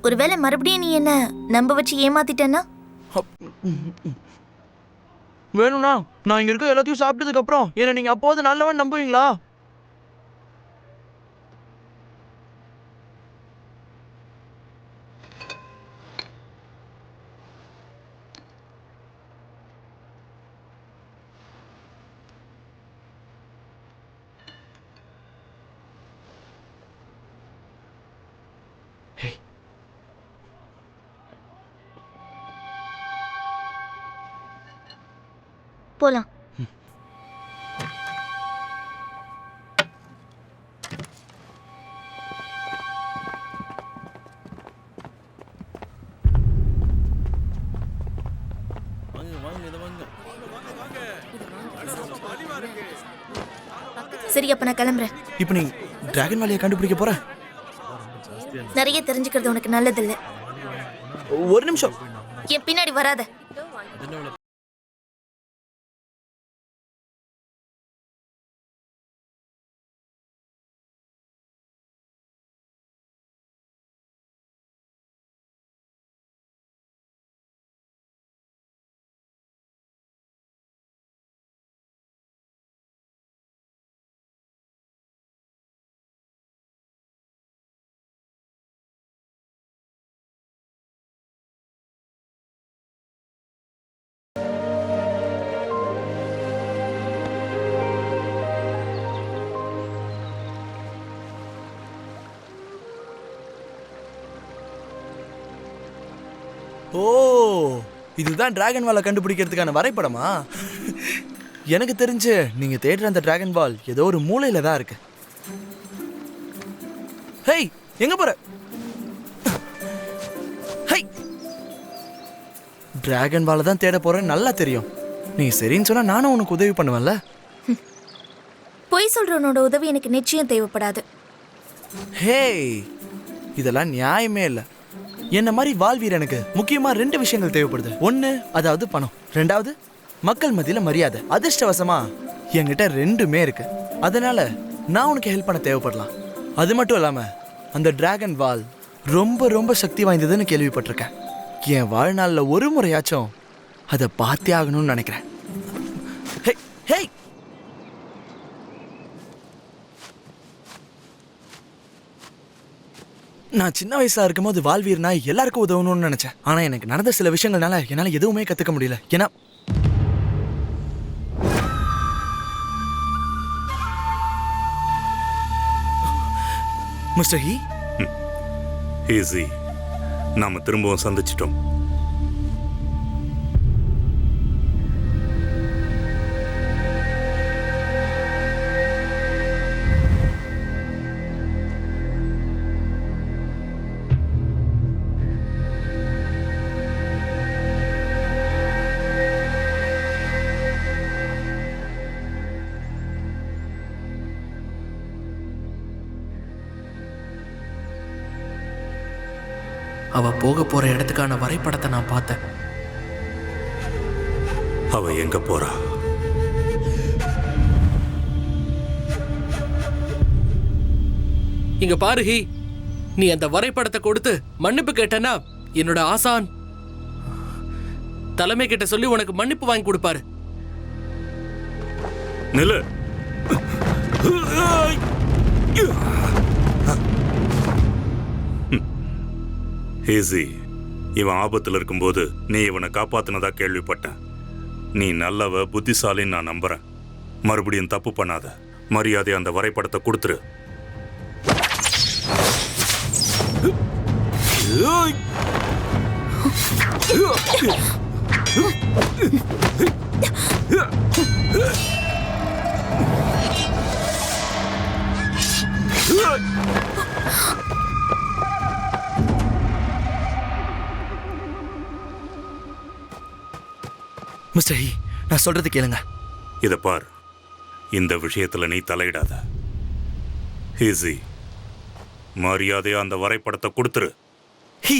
ஒருவேளை மறுபடியும் நீ என்ன நம்ப வச்சு ஏமாத்திட்டேன்னா? வேணும்னா நான் இங்க இருக்க எல்லாத்தையும் சாப்பிட்டதுக்கு அப்புறம் என்ன நீங்க அப்போது நல்லவன் நம்புவீங்களா? போலாம். சரி, அப்ப நான் கிளம்புறேன். இப்ப நீ டிராகன் வேலையை கண்டுபிடிக்க போற? நிறைய தெரிஞ்சுக்கிறது உனக்கு நல்லது இல்ல. ஒரு நிமிஷம், என் பின்னாடி வராத. ஓ, இதுதான் டிராகன் வாலை கண்டுபிடிக்கிறதுக்கான வரைபடமா? எனக்கு தெரிஞ்சு நீங்க தேடுற அந்த டிராகன் வால் ஏதோ ஒரு மூலையில தான் இருக்கு. ஹேய், எங்க போற? ஹேய், டிராகன் வாலை தான் தேட போறேன்னு நல்லா தெரியும். நீ சரின்னு சொன்னா நானும் உனக்கு உதவி பண்ணுவேன்ல. பொய் சொல்றவனோட உதவி எனக்கு நிச்சயம் தேவைப்படாது. ஹேய், இதெல்லாம் நியாயமே இல்லை. என்ன மாதிரி வாழ்வீரனுக்கு முக்கியமா 2 விஷயங்கள் தேவைப்படுது. 1, அதாவது பணம். 2வது, மக்கள் மத்தியில மரியாதை. அதிர்ஷ்டவசமா என்கிட்ட 2மே இருக்கு. அதனால நான் உனக்கு ஹெல்ப் பண்ண தேவைப்படலாம். அது மட்டும் இல்லாம அந்த டிராகன் வால் ரொம்ப ரொம்ப சக்தி வாய்ந்ததுன்னு கேள்விப்பட்டிருக்கேன். என் வாழ்நாள்ல ஒரு முறையாச்சும் அதை பார்த்தே ஆகணும்னு நினைக்கிறேன். ஹேய் ஹேய், நான் சின்ன வயசா இருக்கும்போது வாழ்வீர்னா எல்லாருக்கும் உதவணும்னு நினைச்சேன். ஆனா எனக்கு நடந்த சில விஷயங்கள்னால என்னால எதுவுமே கத்துக்க முடியல. ஏன்னா மிஸ்டர் ஹி, ஈஸி, நாம திரும்பவும் சந்திச்சிட்டோம். அவ போக போற இடத்துக்கான வரைபடத்தை நான் பார்த்தேன். அவ எங்க போறா? இங்க பாரு ஹி, நீ அந்த வரைபடத்தை கொடுத்து மன்னிப்பு கேட்டனா என்னோட ஆசான் தலைமை கிட்ட சொல்லி உனக்கு மன்னிப்பு வாங்கி கொடுப்பாரு. நில்லு. ஈஸி, இவன் ஆபத்தில் இருக்கும்போது நீ இவனை காப்பாத்தினதா கேள்விப்பட்டேன். நீ நல்லவ, புத்திசாலின்னு நான் நம்புறேன். மறுபடியும் தப்பு பண்ணாத. மரியாதை அந்த வரைபடத்தை கொடுத்துரு. மிஸ்டர் ஹி, நான் சொல்றது கேளுங்க. இத பார், இந்த விஷயத்துல நீ தலையிடாத. ஈஸி, மரியாதையா அந்த வரைபடத்தை கொடுத்துரு. ஹி,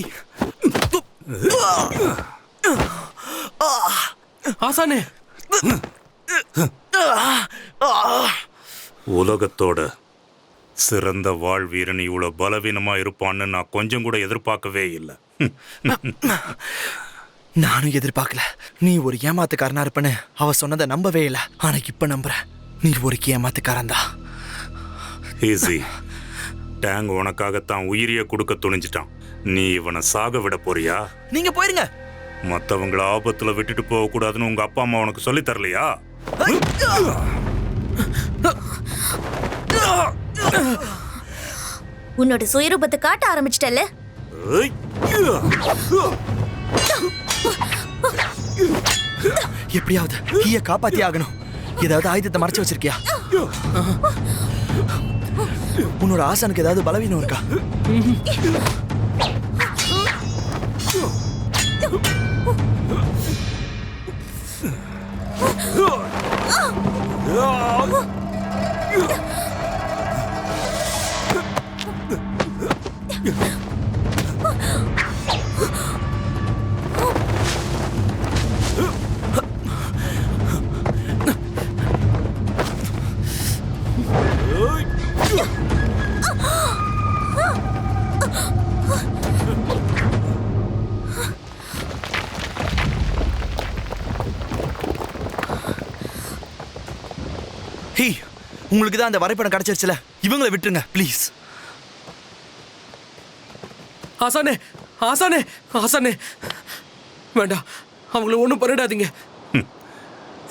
ஆசானே, உலகத்தோட சிறந்த வாழ்வீரன் இவ்வளவு பலவீனமா இருப்பான்னு நான் கொஞ்சம் கூட எதிர்பார்க்கவே இல்லை. நானும் எதிர்பார்க்கல. நீ ஒரு ஏமாத்துக்காரனா இருப்பேன்னு அவ சொன்னதை நம்பவே இல்லை. ஆனா இப்ப நம்புறேன். நீ ஒரு ஏமாத்துக்காரன் தான். ஈஸி, டேங் உனக்காகத்தான் உயிரிய கொடுக்க துணிஞ்சிட்டான். நீ இவனை சாக விட போறியா? நீங்க போயிருங்க. மத்தவங்கள ஆபத்துல விட்டுட்டு போக கூடாதுன்னு உங்க அப்பா அம்மா உனக்கு சொல்லி தரலையா? உன்னோட சுயரூபத்தை காட்ட ஆரம்பிச்சிட்டல. எப்படியாவது ஹீய காப்பாத்தி ஆகணும். ஏதாவது ஆயுதத்தை மறைச்சு வச்சிருக்கியா? உன்னோட ஆசானுக்கு ஏதாவது பலவீனம் இருக்கா? ஹே, உங்களுக்கு தான் அந்த வரைபடம் கிடைச்சிருச்சுல, இவங்களை விட்டுருங்க ப்ளீஸ். ஆசானே, ஆசானே, ஆசானே, வேண்டாம், அவங்கள ஒன்றும் பண்ணிடாதீங்க.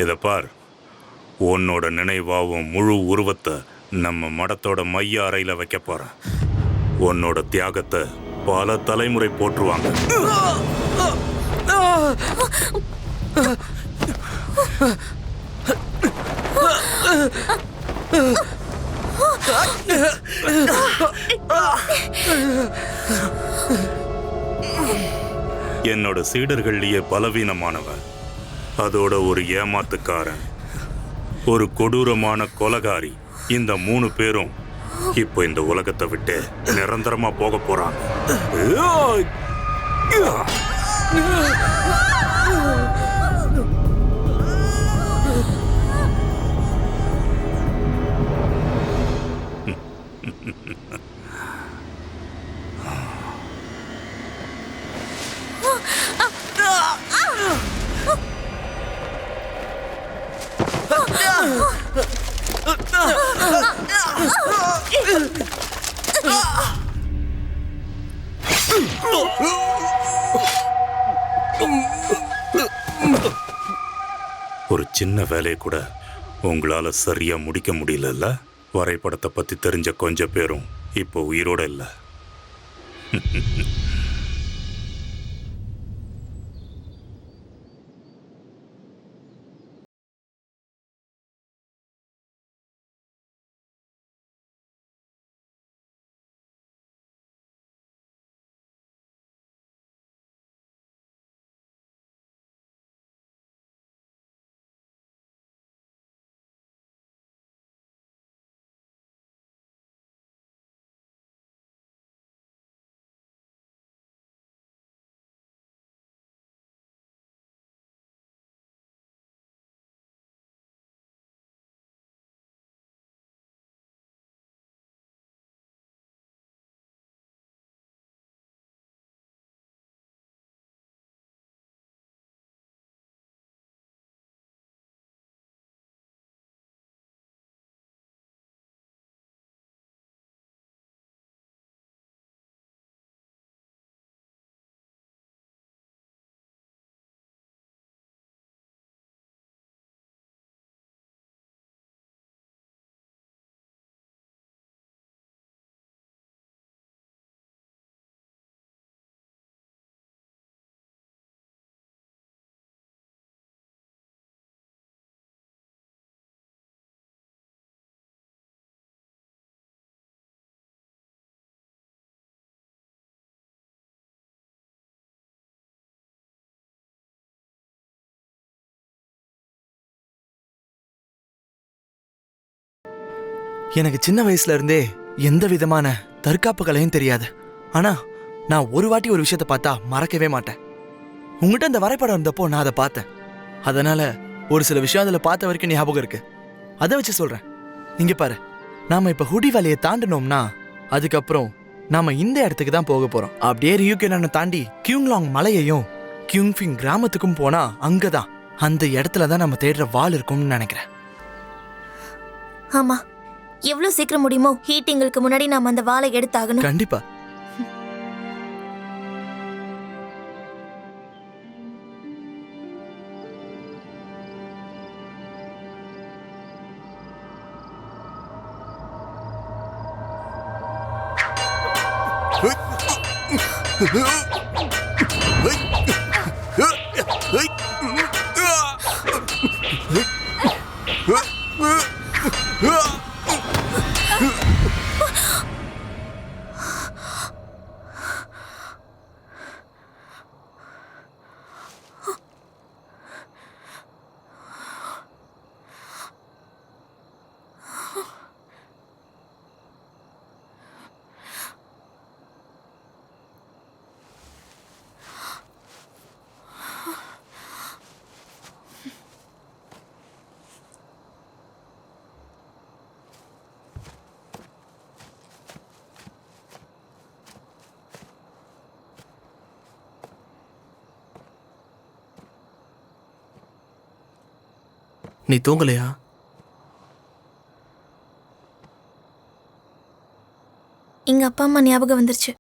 இத பார், உன்னோட நினைவாவும் முழு உருவத்தை நம்ம மடத்தோட மைய அறையில வைக்க போறேன். உன்னோட தியாகத்தை பல தலைமுறை போற்றுவாங்க. என்னோட சீடர்கள்லயே பலவீனமானவன், அதோட ஒரு ஏமாத்துக்காரன், ஒரு கொடூரமான கொலகாரி. இந்த 3 பேரும் இப்போ இந்த உலகத்தை விட்டு நிரந்தரமா போக போறாங்க. சின்ன வேலையை கூட உங்களால சரியா முடிக்க முடியலல்ல. வரைபடத்தை பத்தி தெரிஞ்ச கொஞ்ச பேரும் இப்போ உயிரோட இல்லை. எனக்கு சின்ன வயசுல இருந்தே எந்த விதமான தற்காப்பு கலையும் தெரியாது. ஆனா நான் ஒரு வாட்டி ஒரு விஷயத்த பார்த்தா மறக்கவே மாட்டேன். உங்ககிட்ட அந்த வரைபடம் இருந்தப்போ நான் அதை பார்த்தேன். அதனால ஒரு சில விஷயம் அதில் பார்த்த வரைக்கும் ஞாபகம் இருக்கு. அதை வச்சு சொல்றேன். இங்க பாரு, நாம இப்ப ஹுடி வேலையை தாண்டினோம்னா அதுக்கப்புறம் நாம இந்த இடத்துக்கு தான் போக போறோம். அப்படியே ரியூகேனனை தாண்டி கியூங்லாங் மலையையும் கியூங்ஃபிங் கிராமத்துக்கும் போனா அங்கதான் அந்த இடத்துல தான் நம்ம தேடுற வாள் இருக்கும்னு நினைக்கிறேன். ஆமா, எவ்வளவு சீக்கிரம் முடியுமோ ஹீட்டிங்களுக்கு முன்னாடி நாம அந்த வாளை எடுத்தாகணும். கண்டிப்பா. நீ தூங்கலையா? எங்க அப்பா அம்மா ஞாபகம் வந்துருச்சு.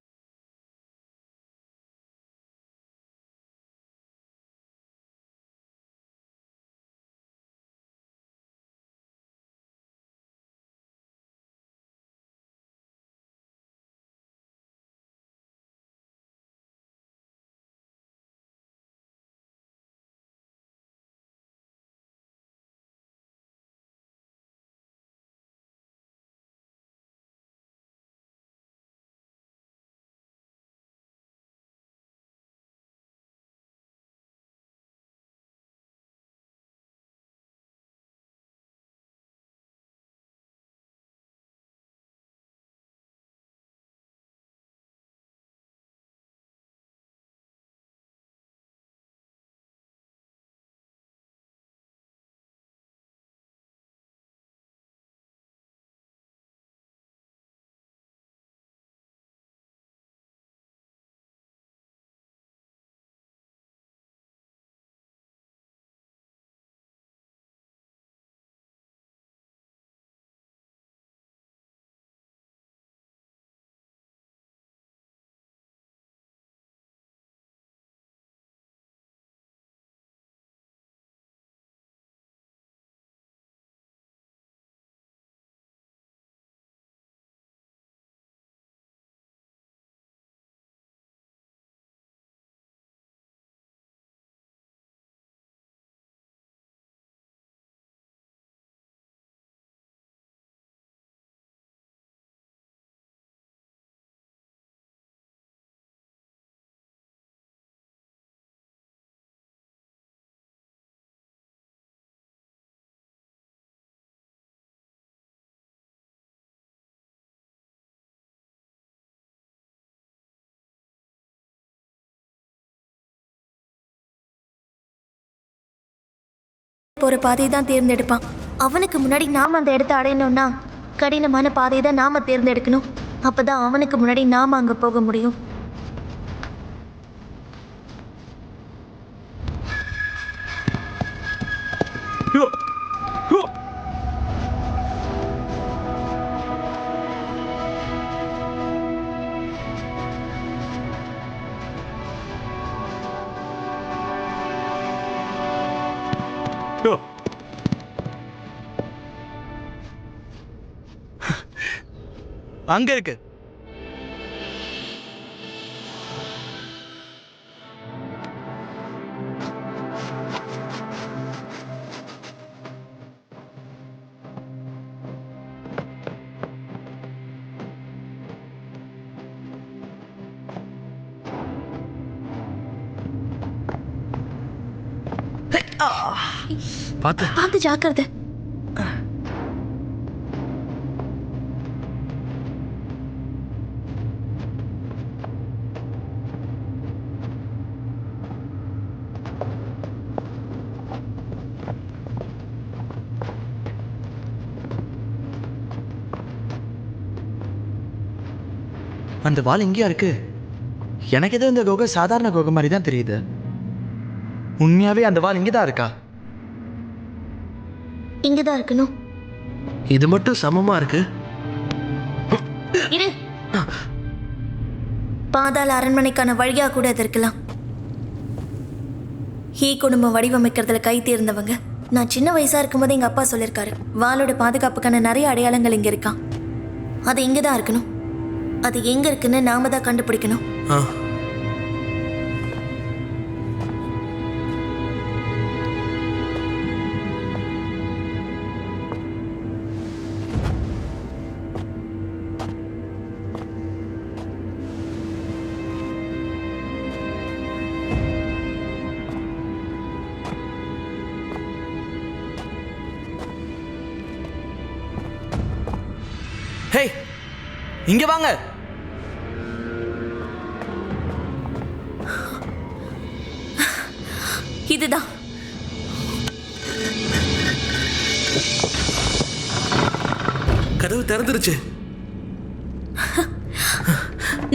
போற பாதையை தான் தேர்ந்தெடுப்பான். அவனுக்கு முன்னாடி நாம அந்த இடத்த அடையணும்னா கடினமான பாதையை தான் நாம தேர்ந்தெடுக்கணும். அப்பதான் அவனுக்கு முன்னாடி நாம அங்க போக முடியும். அங்க இருக்கு. பார்த்து பார்த்து ஜாக்கிரதை. அந்த வால் எங்கேயா இருக்கு? எனக்கு ஏதோ இந்த குகை சாதாரண குகை மாதிரி தான் தெரியுது. உண்மையாவே அந்த வால் இங்கே தான் இருக்கா? இங்கதான் இருக்கணும். இது மட்டும் சமமா இருக்கு. இரு. பாதாள அரண்மனைக்கான வழியா கூட அது இருக்கலாம். ஹீ குடும்பம் வடிவமைக்கிறதுல கை தேர்ந்தவங்க. நான் சின்ன வயசா இருக்கும்போது எங்க அப்பா சொல்லியிருக்காரு, வாளோட பாதுகாப்புக்கான நிறைய அடையாளங்கள் இங்க இருக்கான். அது இங்கதான் இருக்கணும். அது எங்க இருக்குன்னு நாம தான் கண்டுபிடிக்கணும். ஹே, இங்க வாங்க. இதுதான். கதவு திறந்துருச்சு.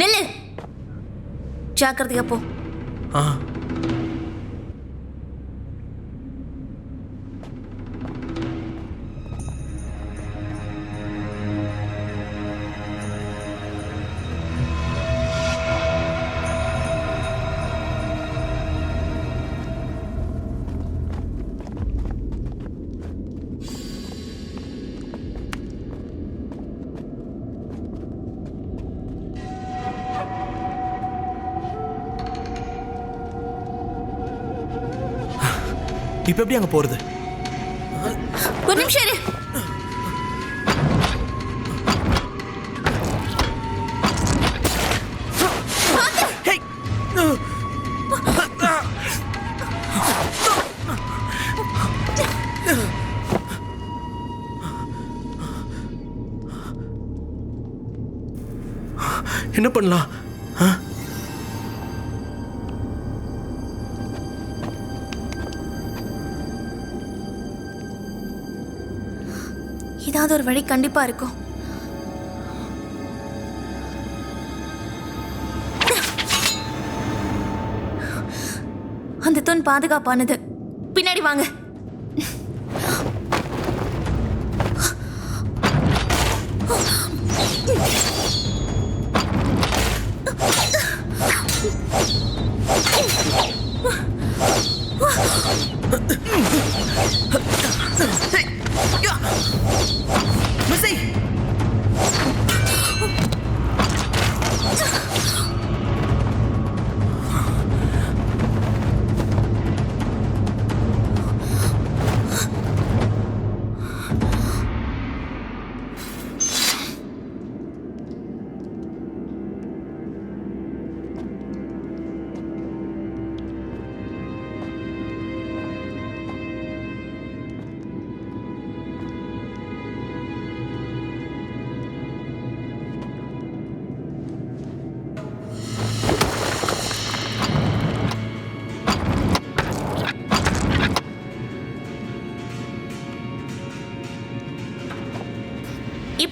நில்லு. ஜாக்கிரதையா போ. இப்ப எப்படி அங்க போறது? ஒரு நிமிஷம் இரு. என்ன பண்ணலாம்? ஏதாவது ஒரு வழி கண்டிப்பா இருக்கும். அந்த தூண் பாதுகாப்பானது. பின்னாடி வாங்க.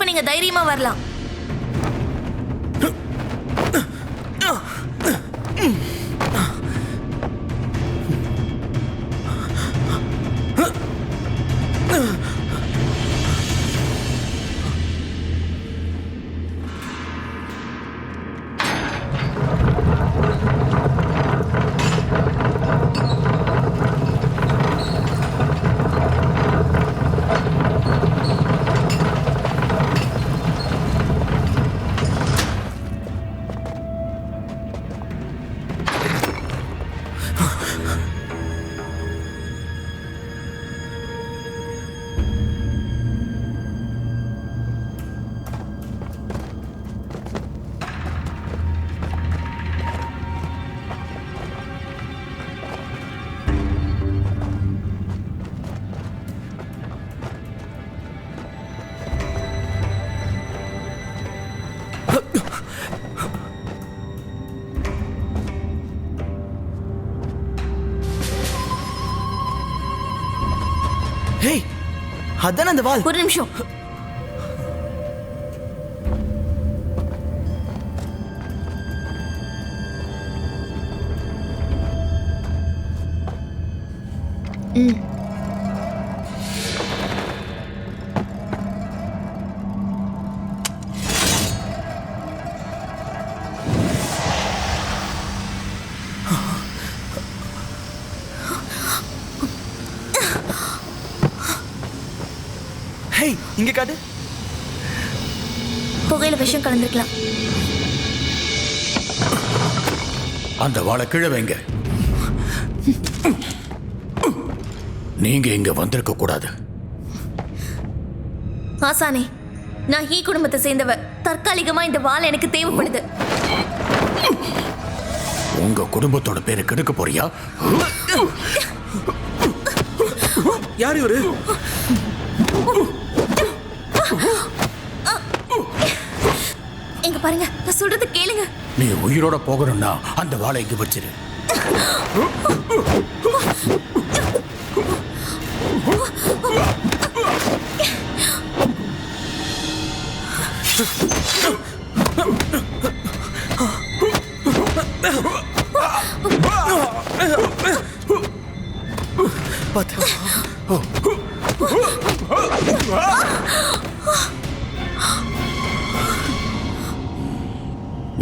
நீங்க தைரியமா வரலாம். ஹேய், அதான அந்த வால். ஒரு நிமிஷம். ஹேய், இங்க காட்டு. புகையில விஷம் கலந்துருக்கலாம். அந்த வாளை கீழே வைங்க. நீங்க இங்க வந்திருக்க கூடாது. ஆசானே, நான் ஈ குடும்பத்தை சேர்ந்தவ. தற்காலிகமா இந்த வாள் எனக்கு தேவைப்படுது. உங்க குடும்பத்தோட பேரை கெடுக்க போறியா? யார் இவரு? எங்க பாருங்க, நான் சொல்றது கேளுங்க. நீ உயிரோட போகணும்னா அந்த வாளை இங்க வச்சிரு.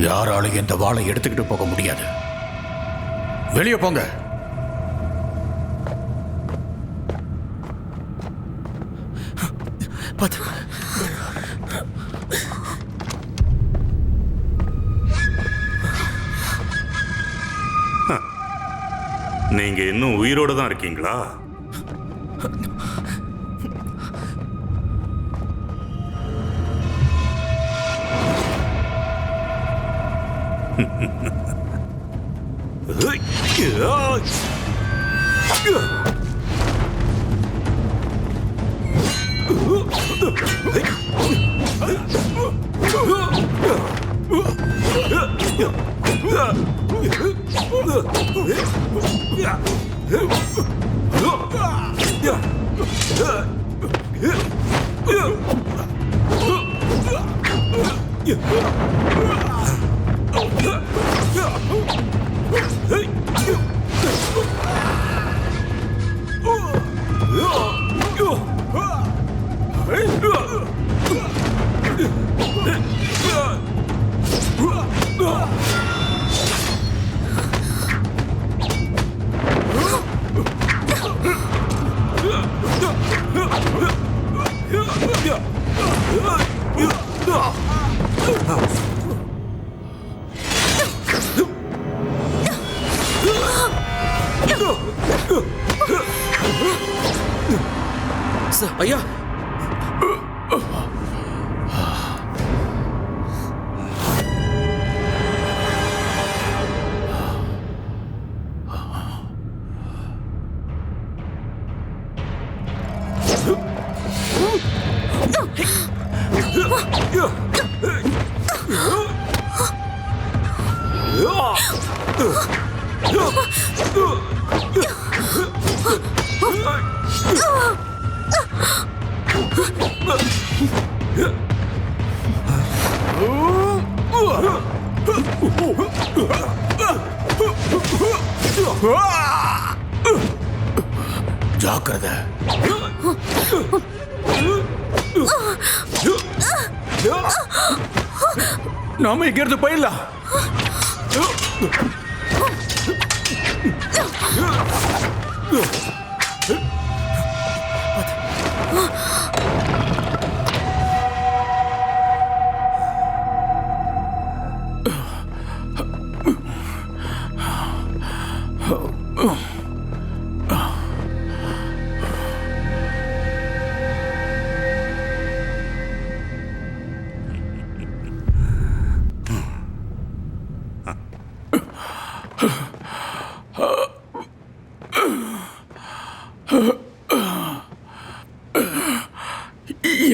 யாராலையும் இந்த வாளை எடுத்துக்கிட்டு போக முடியாது. வெளியே போங்க. நீங்க இன்னும் உயிரோட தான் இருக்கீங்களா? ஐயா, ஜாக்கிரதை. நாம இங்க இருந்து போயிடலாம்.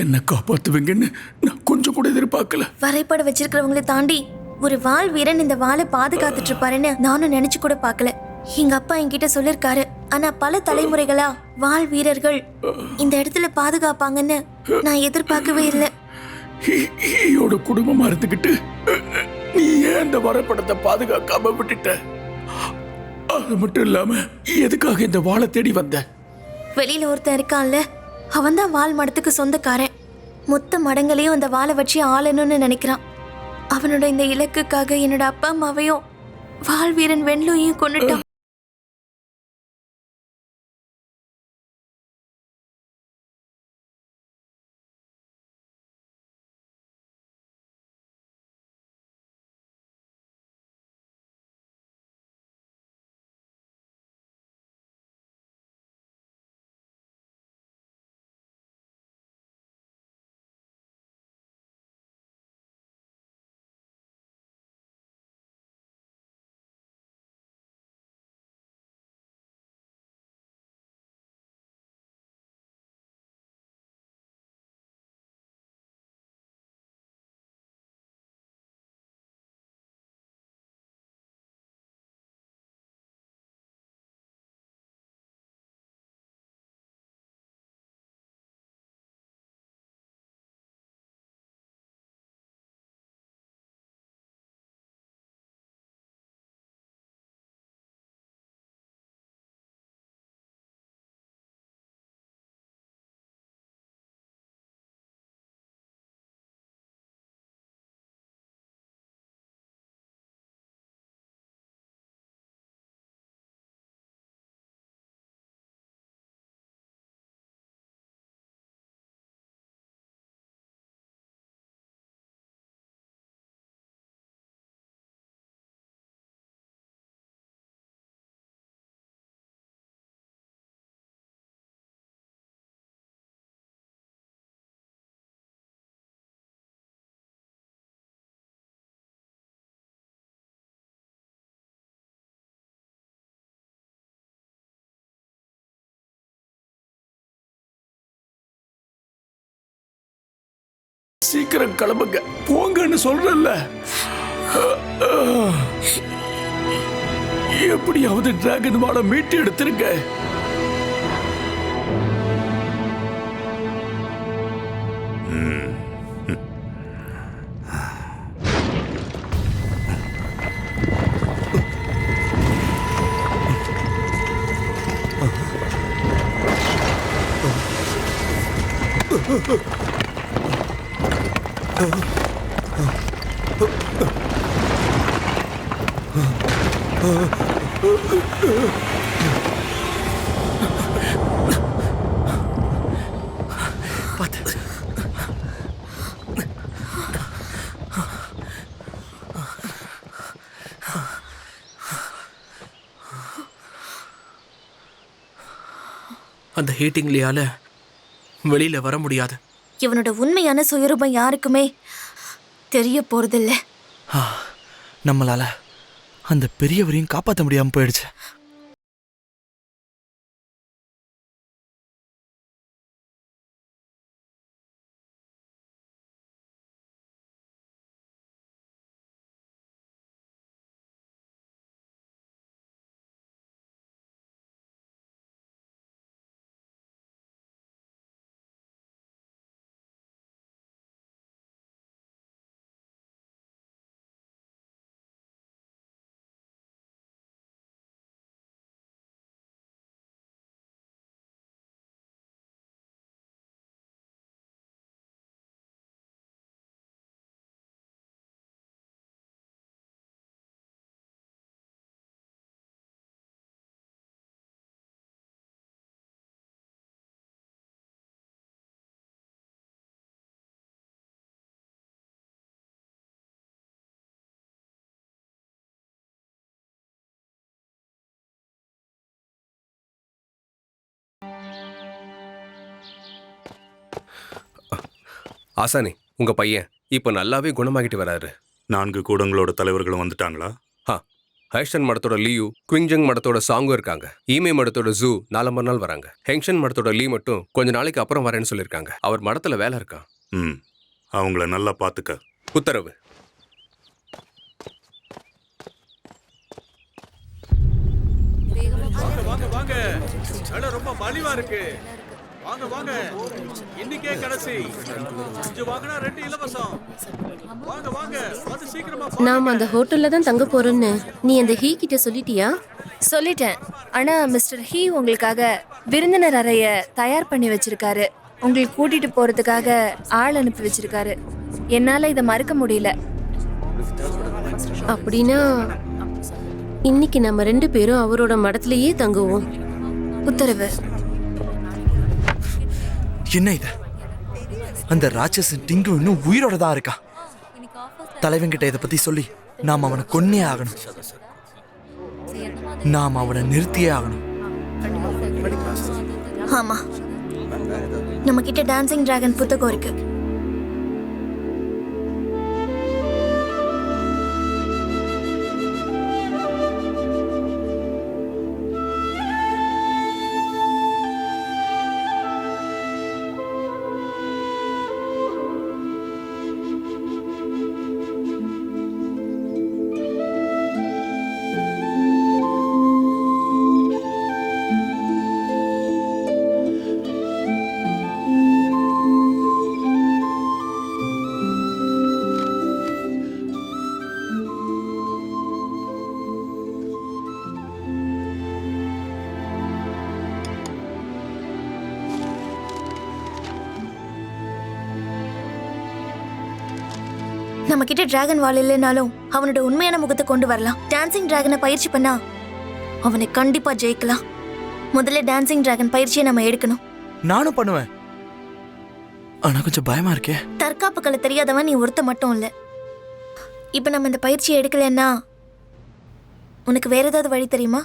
என்ன காப்பாத்துவீங்கன்னு நான் கொஞ்சம் கூட எதிர்பார்க்கல. வரைபடம் வச்சிருக்கிறவங்களை தாண்டி ஒரு வாள் வீரன் இந்த வாளை பாதுகாத்துட்டு இருப்பாருன்னு நானும் நினைச்சு கூட பார்க்கல. எங்க அப்பா என்கிட்ட சொல்லிருக்காரு. ஆனா பல தலைமுறைகளா வாள் வீரர்கள் இந்த இடத்துல பாதுகாப்பாங்கன்னு நான் எதிர்பார்க்கவே இல்லை. ஈயோட குடும்பமா இருந்துகிட்டு நீ ஏன் இந்த வரைபடத்தை பாதுகாக்காம விட்டுட்ட? அது மட்டும் இல்லாம எதுக்காக இந்த வாளை தேடி வந்த? வெளியில ஒருத்தன் இருக்கான்ல, அவன் தான் வாள் மடத்துக்கு சொந்தக்காரன். மொத்த மடங்களையும் அந்த வாளை வச்சு ஆளணும்னு நினைக்கிறான். அவனோட இந்த இலக்குக்காக என்னோட அப்பா அம்மாவையும் வாள் வீரன் வெண்லூயையும் கொன்னுட்டான். சீக்கிரம் கிளம்புங்க, போங்கன்னு சொல்றல்ல. எப்படியாவது டிராகன் வாளை மீட்டு எடுத்துருங்க. அந்த ஹீட்டிங்லியால வெளியில வர முடியாது. இவனோட உண்மையான சுயரூபம் யாருக்குமே தெரிய போறதில்ல. நம்மளால அந்த பெரியவரையும் காப்பாற்ற முடியாம போயிடுச்சு. ஆசானி, உங்க பையன் இப்போ நல்லாவே குணமாகிட்டு வராரு. 4 கூடங்களோட தலைவர்களும் வந்துட்டாங்களா? ஹைஷன் மடத்தோட லியூ, குவிங்ஜங் மடத்தோட சாங்கும் இருக்காங்க. ஈமே மடத்தோட ஜூ 4 மறுநாள் வராங்க. ஹெங்ஷன் மடத்தோட லீ மட்டும் கொஞ்ச நாளைக்கு அப்புறம் வரேன்னு சொல்லியிருக்காங்க. அவர் மடத்துல வேலை இருக்கான். ம், அவங்கள நல்லா பார்த்துக்க. உத்தரவு. வாங்க வாங்க, இடம் ரொம்ப மலிவா இருக்கு. வாங்க வாங்க, இன்னைக்கே கடைசி. 5 வாங்கினா 2 இலவசம். வாங்க வாங்க, வந்து சீக்கிரமா. நாம அந்த ஹோட்டல்ல தான் தங்க போறோம்னு நீ அந்த ஹீ கிட்ட சொல்லிட்டியா? சொல்லிட்டேன். ஆனா மிஸ்டர் ஹீ உங்களுக்காக விருந்தினர் அறைய தயார் பண்ணி வச்சிருக்காரு. உங்களுக்கு கூட்டிட்டு போறதுக்காக ஆள் அனுப்பி வச்சிருக்காரு. என்னால இதை மறுக்க முடியல. அப்படின்னா இன்னைக்கு நம்ம 2 பேரும் அவரோட மடத்திலேயே தங்குவோம். உத்தரவு. என்ன இது? அந்த ராட்சசன் டிங்கு இன்னும் உயிரோட தான் இருக்கான். தலைவன்கிட்ட இதை பத்தி சொல்லி நாம் அவனை கொன்னே ஆகணும். நாம் அவனை நிறுத்தியே ஆகணும். ஆமா, நம்ம கிட்ட டான்சிங் டிராகன் புத்தகம் இருக்கு. நம்ம கிட்ட டிராகன் வால் இல்லைனாலும் அவனோட உண்மையான முகத்தை கொண்டு வரலாம். டான்சிங் டிராகனை பயிற்சி பண்ணா அவனை கண்டிப்பா ஜெயிக்கலாம். முதல்ல டான்சிங் டிராகன் பயிற்சியை நம்ம எடுக்கணும். நானும் பண்ணுவேன். ஆனா கொஞ்சம் பயமா இருக்கே. தற்காப்பு கலை தெரியாதவன் நீ ஒருத்த மட்டும் இல்ல. இப்ப நம்ம இந்த பயிற்சியை எடுக்கலன்னா உனக்கு வேற ஏதாவது வழி தெரியுமா?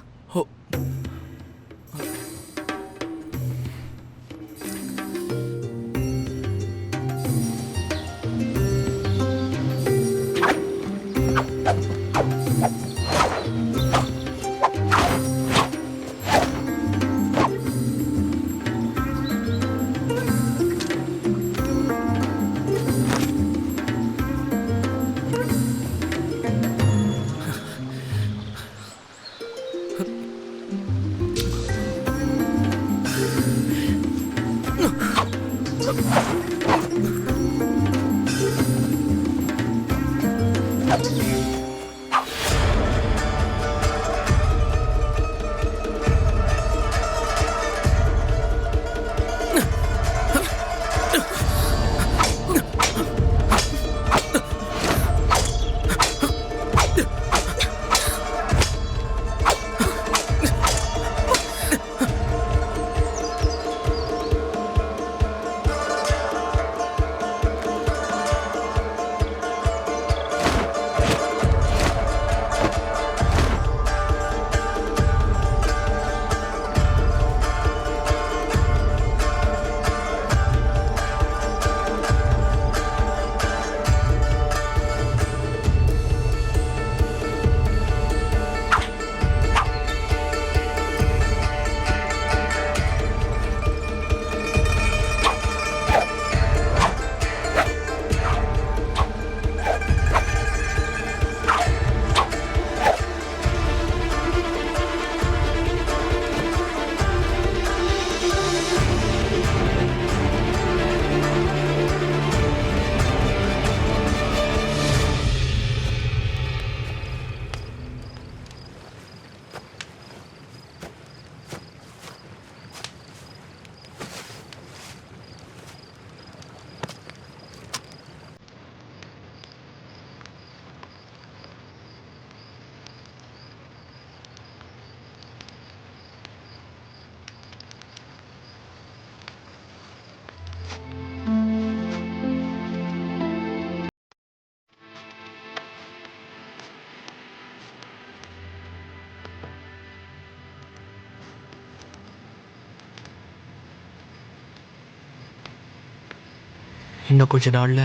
இன்னும் கொஞ்ச நாள்ல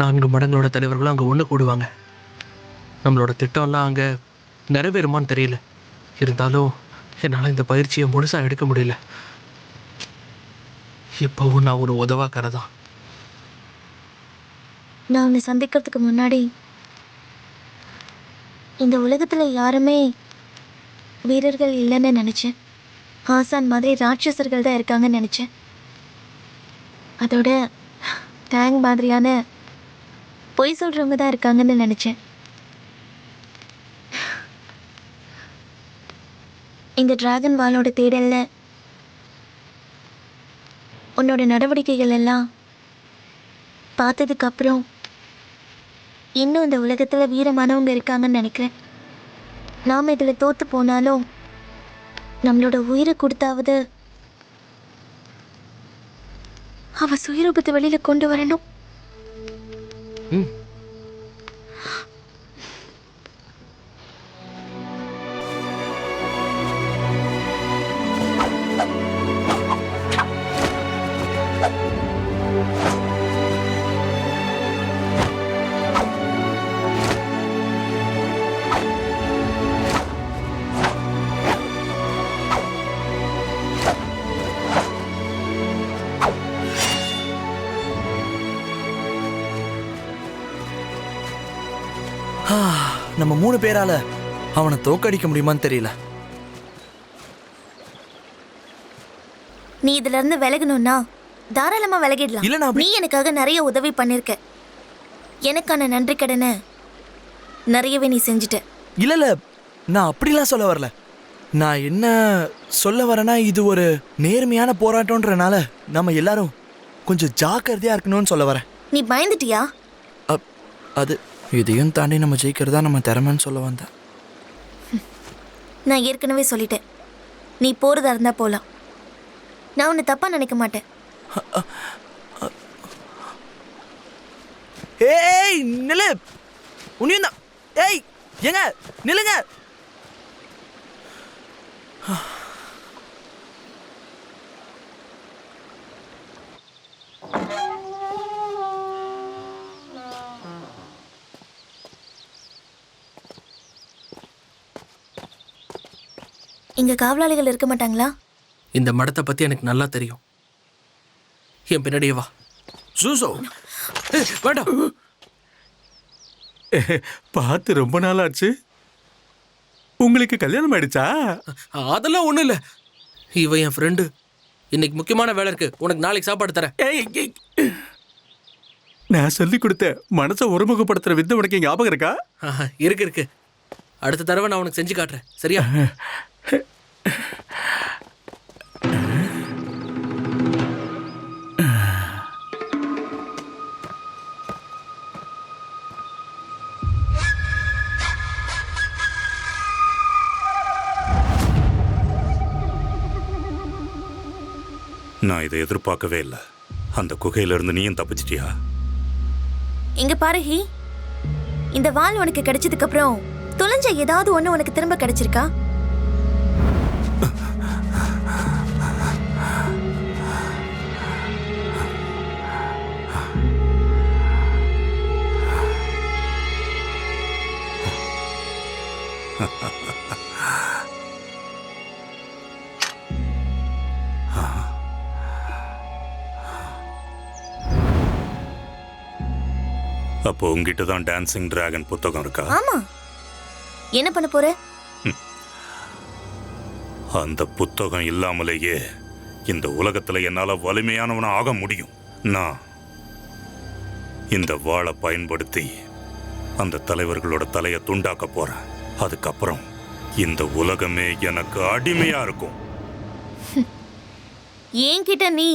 4 மடங்களோட தலைவர்களும் அங்கே ஒன்று கூடுவாங்க. நம்மளோட திட்டம்லாம் அங்கே நிறைவேறுமான்னு தெரியல. இருந்தாலும் என்னால் இந்த பயிற்சியை முழுசாக எடுக்க முடியல. இப்போவும் நான் ஒரு உதவாக்கரை தான். நான் உன்னை சந்திக்கிறதுக்கு முன்னாடி இந்த உலகத்துல யாருமே வீரர்கள் இல்லைன்னு நினைச்சேன். ஆசான் மாதிரி ராட்சசர்கள் தான் இருக்காங்கன்னு நினைச்சேன். அதோட டேங் மாதிரியான பொய் சொல்றவங்க தான் இருக்காங்கன்னு நினைச்சேன். இந்த டிராகன் வாலோட தேடல்ல உன்னோட நடவடிக்கைகள் எல்லாம் பார்த்ததுக்கு அப்புறம் இன்னும் இந்த உலகத்துல வீரமானவங்க இருக்காங்கன்னு நினைக்கிறேன். நாம் இதில் தோத்து போனாலும் நம்மளோட உயிரை கொடுத்தாவது அவ சுயரூபத்தை வெளியில கொண்டு வரணும். நம்ம 3 பேரால அவனை தோக்கடிக்க முடியுமான்னு தெரியல. நீ இதுல இருந்து விலகணும்னா தாராளமா விலகிடலாம். இல்ல, நான் நீ எனக்காக நிறைய உதவி பண்ணிருக்க. எனக்கான நன்றி கடனை நிறையவே நீ செஞ்சுட்ட. இல்ல நான் அப்படிலாம் சொல்ல வரல. நான் என்ன சொல்ல வரேன்னா, இது ஒரு நேர்மையான போராட்டம்ன்றனால நம்ம எல்லாரும் கொஞ்சம் ஜாக்கிரதையா இருக்கணும்னு சொல்ல வரேன். நீ பயந்துட்டியா? அது இதையும் தாண்டி நம்ம ஜெயிக்கிறதா நம்ம திறமைன்னு சொல்ல வந்தேன். நான் ஏற்கனவே சொல்லிட்டேன், நீ போறதா இருந்தா போலாம். நான் உன்னை தப்பா நினைக்க மாட்டேன். ஏய் நில்லு, உன்னையும் தான். ஏய் எங்க நில்லுங்க. இங்க காவலாளிகள் இருக்க மாட்டாங்களா? இந்த மடத்தை பத்தி எனக்கு நல்லா தெரியும். என் பின்னாடியே வா. சூசோ, வேண்டாம். பார்த்து ரொம்ப நாள் ஆச்சு. உங்களுக்கு கல்யாணம் ஆயிடுச்சா? அதெல்லாம் ஒண்ணும் இல்ல. இவ என் ஃப்ரெண்டு. இன்னைக்கு முக்கியமான வேலை இருக்கு. உனக்கு நாளைக்கு சாப்பாடு தரேன். நான் சொல்லி கொடுத்த மனசை ஒருமுகப்படுத்துற வித்தை உனக்கு ஞாபகம் இருக்கா? இருக்கு. அடுத்த தடவை நான் உனக்கு செஞ்சு காட்டுறேன். சரியா? நான் இதை எதிர்பார்க்கவே இல்லை. அந்த குகையிலிருந்து நீயும் தப்பிச்சிட்டியா? இங்க பாரு ஹி, இந்த வாள் உனக்கு கிடைச்சதுக்கு அப்புறம் தொலைஞ்ச ஏதாவது ஒண்ணு உனக்கு திரும்ப கிடைச்சிருக்கா? அப்போ உங்ககிட்ட தான் டான்சிங் டிராகன் புத்தகம் இருக்கா? ஆமா. என்ன பண்ண போற? அந்த புத்தகம் இல்லாமலேயே இந்த உலகத்துல என்னால வலிமையானவனா ஆக முடியும். நான் இந்த வாளை பயன்படுத்தி அந்த தலைவர்களோட தலையை துண்டாக்க போறேன். அதுக்கப்புறம் இந்த உலகமே எனக்கு அடிமையா இருக்கும். என்கிட்ட நீ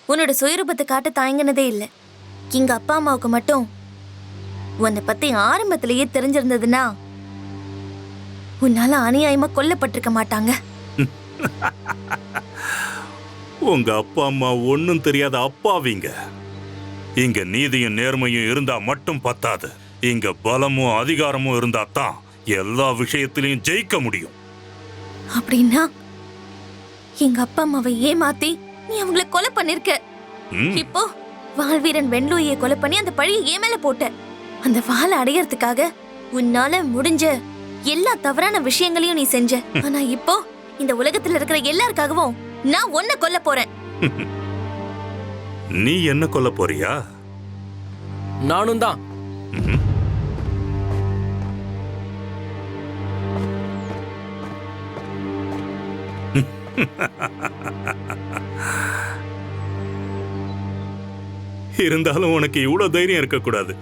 உன்னோட சுயரூபத்தை காட்ட தயங்கினதே இல்லை. எங்க அப்பா அம்மாவுக்கு மட்டும் உன்னை பத்தி ஆரம்பத்திலேயே தெரிஞ்சிருந்ததுன்னா உன்னால அநியாயமா கொல்லப்பட்டிருக்க மாட்டாங்க. உங்க அப்பா அம்மா ஒன்னும் தெரியாத அப்பாவிங்க. இங்க நீதியும் நேர்மையும் இருந்தா மட்டும் பத்தாது. இங்க பலமும் அதிகாரமும் இருந்தா தான் எல்லா விஷயத்திலையும் ஜெயிக்க முடியும். அப்படின்னா எங்க அப்பா அம்மாவை ஏமாத்தி நீ அவங்கள கொலை பண்ணிருக்க. இப்போ வாழ்வீரன் வெண்லூயை கொலை பண்ணி அந்த பழியை என் மேல போட்ட. அந்த வாளை அடையறதுக்காக உன்னால முடிஞ்ச எல்லா தவறான விஷயங்களையும் நீ செஞ்ச. ஆனா இப்போ இந்த உலகத்துல இருக்கிற எல்லாருக்காகவும் நான் உன்னை கொல்ல போறேன். நீ என்ன கொல்ல போறியா? நானும் தான். இருந்தாலும் உனக்கு இவ்வளவு தைரியம் இருக்கக்கூடாது.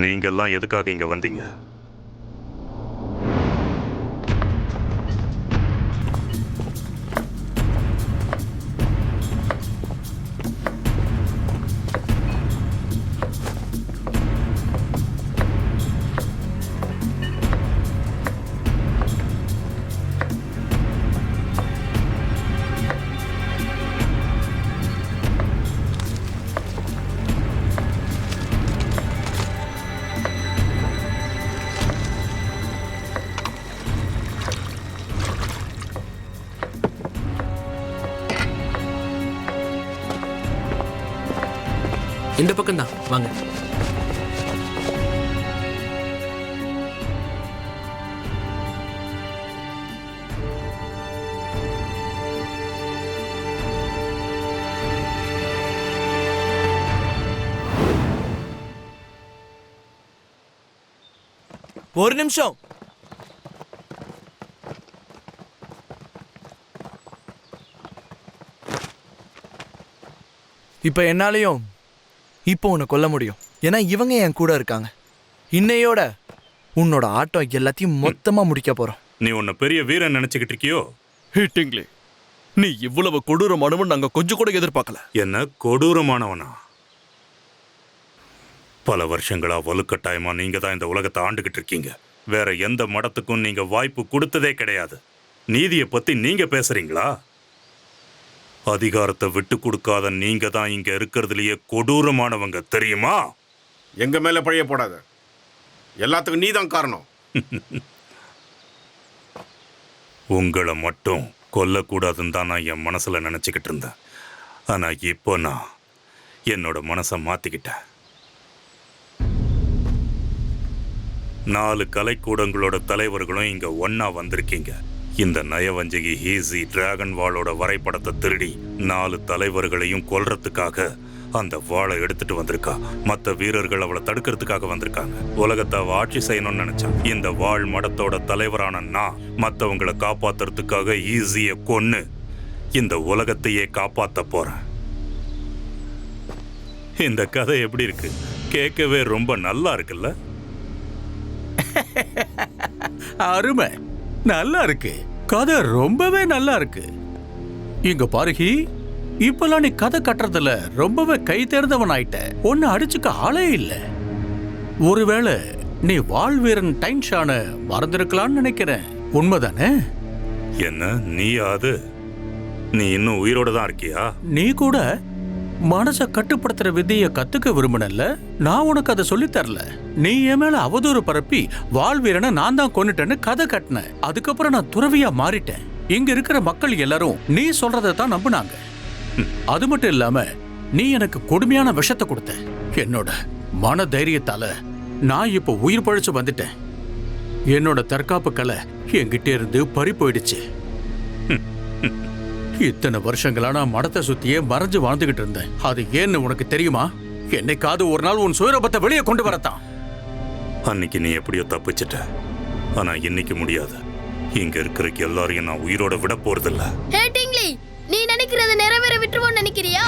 நீங்கெல்லாம் எதுக்காக இங்க வந்தீங்க? இந்த பக்கம் தான் வாங்க. ஒரு நிமிஷம். இப்ப என்னாலையும் இப்போ உன்னை கொல்ல முடியும். ஏன்னா இவங்க என் கூட இருக்காங்க. இன்னையோட உன்னோட ஆட்டம் எல்லாத்தையும் மொத்தமா முடிக்க போறோம். நீ உன்னை பெரிய வீரன் நினைச்சுக்கிட்டு இருக்கியோ? ஹீட்டிங்லி, நீ இவ்வளவு கொடூரமானவன் நாங்க கொஞ்சம் கூட எதிர்பார்க்கல. என்ன கொடூரமானவனா? பல வருஷங்களா வலுக்கட்டாயமா நீங்க தான் இந்த உலகத்தை ஆண்டுகிட்டு இருக்கீங்க. வேற எந்த மடத்துக்கும் நீங்க வாய்ப்பு கொடுத்ததே கிடையாது. நீதியை பத்தி நீங்க பேசுறீங்களா? அதிகாரத்தை விட்டு கொடுக்காத நீங்க தான் இங்க இருக்கிறதுலயே கொடூரமானவங்க, தெரியுமா? எங்க மேல பழைய போடாத. எல்லாத்துக்கும் நீதான் காரணம். உங்களை மட்டும் கொல்லக்கூடாதுன்னு தான் நான் என் மனசுல நினைச்சுக்கிட்டு இருந்தேன். ஆனா இப்போ நான் என்னோட மனசை மாத்திக்கிட்டேன். 4 கலைக்கூடங்களோட தலைவர்களும் இங்க ஒன்னா வந்திருக்கீங்க. இந்த நயவஞ்சகி ஹீசி டிராகன் வாளோட வரைபடத்தை திருடி 4 தலைவர்களையும் கொல்றதுக்காக அந்த வாளை எடுத்துட்டு வந்திருக்கா. மற்ற வீரர்கள் அவளை தடுக்கிறதுக்காக வந்திருக்காங்க. உலகத்தை அவ ஆட்சி செய்யணும்னு நினைச்சான். இந்த வாள் மடத்தோட தலைவரான நான் மற்றவங்களை காப்பாத்துறதுக்காக ஈஸியை கொன்னு இந்த உலகத்தையே காப்பாத்த போறேன். இந்த கதை எப்படி இருக்கு? கேட்கவே ரொம்ப நல்லா இருக்குல்ல? அருமை, நல்லா இருக்கு. கதை ரொம்பவே நல்லா இருக்கு. இங்க பாருகி, இப்பெல்லாம் நீ கதை கட்டுறதுல ரொம்பவே கை தேர்ந்தவன் ஆயிட்ட. ஒன்னு அடிச்சுக்க ஆளே இல்ல. ஒருவேளை நீ வாழ்வீரன் டைன்ஷான மறந்திருக்கலாம்னு நினைக்கிறேன். உண்மைதானே? என்ன நீயாது? நீ இன்னும் உயிரோட தான் இருக்கியா? நீ கூட மனச கட்டுப்படுத்துற வித்தைய கத்துக்க விரும்பினல்ல? நான் உனக்கு அதை சொல்லி தரல. நீ என் மேல அவதூறு பரப்பி வாழ்வீரனை நான் தான் கொன்னுட்டேன்னு கதை கட்டினேன். அதுக்கப்புறம் நான் துறவியா மாறிட்டேன். இங்க இருக்கிற மக்கள் எல்லாரும் நீ சொல்றதை தான் நம்பினாங்க. அது மட்டும் இல்லாம நீ எனக்கு கொடுமையான விஷத்தை கொடுத்த. என்னோட மன தைரியத்தால நான் இப்ப உயிர் பழிச்சு வந்துட்டேன். என்னோட தற்காப்பு கலை என்கிட்ட இருந்து பறி போயிடுச்சு. இத்தனை வருஷங்களா நான் மடத்தை சுத்தியே மறைஞ்சு வாழ்ந்துகிட்டு இருந்தேன். அது ஏன்னு உனக்கு தெரியுமா? என்னைக்காவது ஒரு நாள் உன் சுயரூபத்தை வெளியே கொண்டு வரத்தான். அன்னைக்கு நீ எப்படியோ தப்பிச்சிட்ட. ஆனா இன்னைக்கு முடியாது. இங்க இருக்கிற எல்லாரையும் நான் உயிரோட விட போறதில்ல. ஹேட்டிங்லி, நீ நினைக்கிறத நிறைவேற விட்டுருவோன்னு நினைக்கிறியா?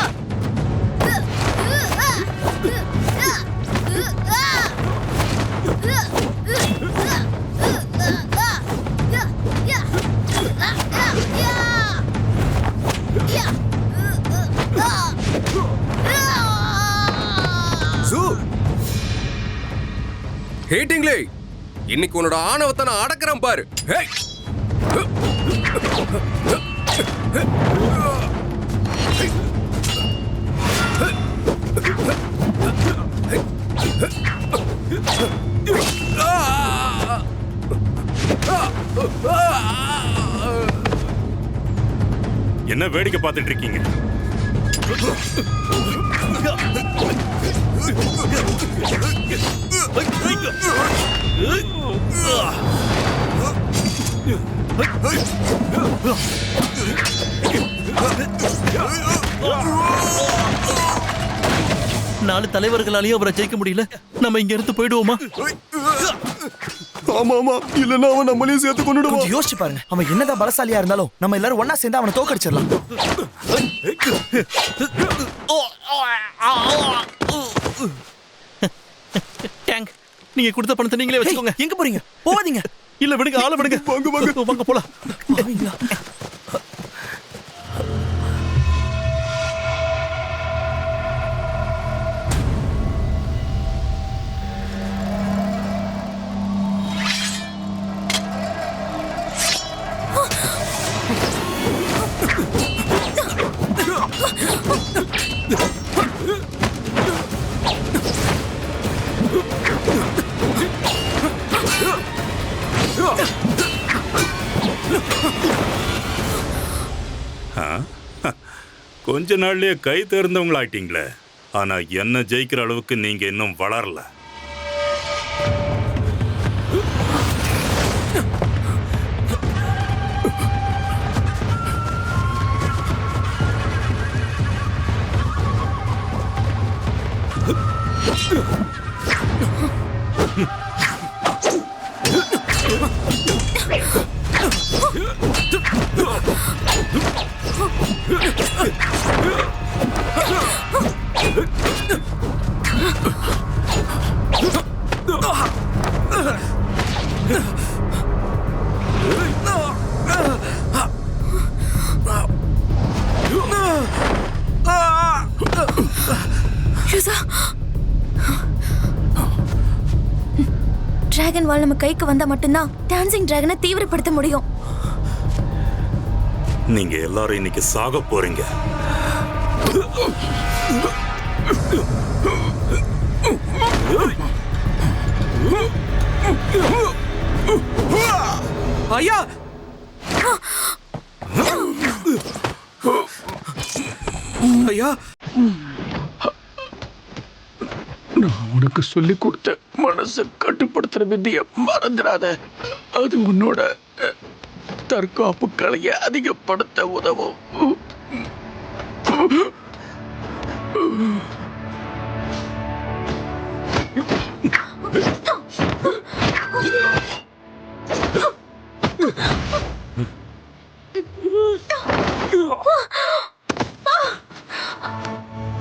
ஹீட்டிங்லி, இன்னைக்கு உன்னோட ஆணவத்தை நான் அடக்குறேன் பாரு. ஹேய்! என்ன வேடிக்கை பார்த்துட்டு இருக்கீங்க? நாலு தலைவர்களாலேயும் அவரை ஜெயிக்க முடியல. நம்ம இங்க இருந்து போயிடுவோமா? ஆமா ஆமா, இல்லன்னா அவன் நம்மளையும் சேர்த்து கொண்டுடுவான். கொஞ்சம் யோசிச்சு பாருங்க, அவன் என்னதான் பலசாலியா இருந்தாலும் நம்ம எல்லாரும் ஒண்ணா சேர்ந்து அவனை தோக்கடிச்சிடலாம். டேங்க், நீங்க கொடுத்த பணத்தை நீங்களே வச்சுக்கோங்க. எங்க போறீங்க? போவாதீங்க. இல்ல விடுங்க, ஆள விடுங்க. வாங்க வாங்க வாங்க போலாம். கொஞ்ச நாள்லயே கை தேர்ந்தவங்களாயிட்டீங்களே. ஆனா என்ன ஜெயிக்கிற அளவுக்கு நீங்க இன்னும் வளரல. டிராகன் வால் நம்ம கைக்கு வந்தா மட்டும்தான் டான்சிங் டிராகனை தீவிரப்படுத்த முடியும். நீங்க எல்லாரும் இன்னைக்கு சாக போறீங்க. ஐயா! ஐயா! நான் உனக்கு சொல்லி கொடுத்த மனசை கட்டுப்படுத்துற விதியை மறந்துடாத. அது உன்னோட தற்காப்பு கலையை அதிகப்படுத்த உதவும்.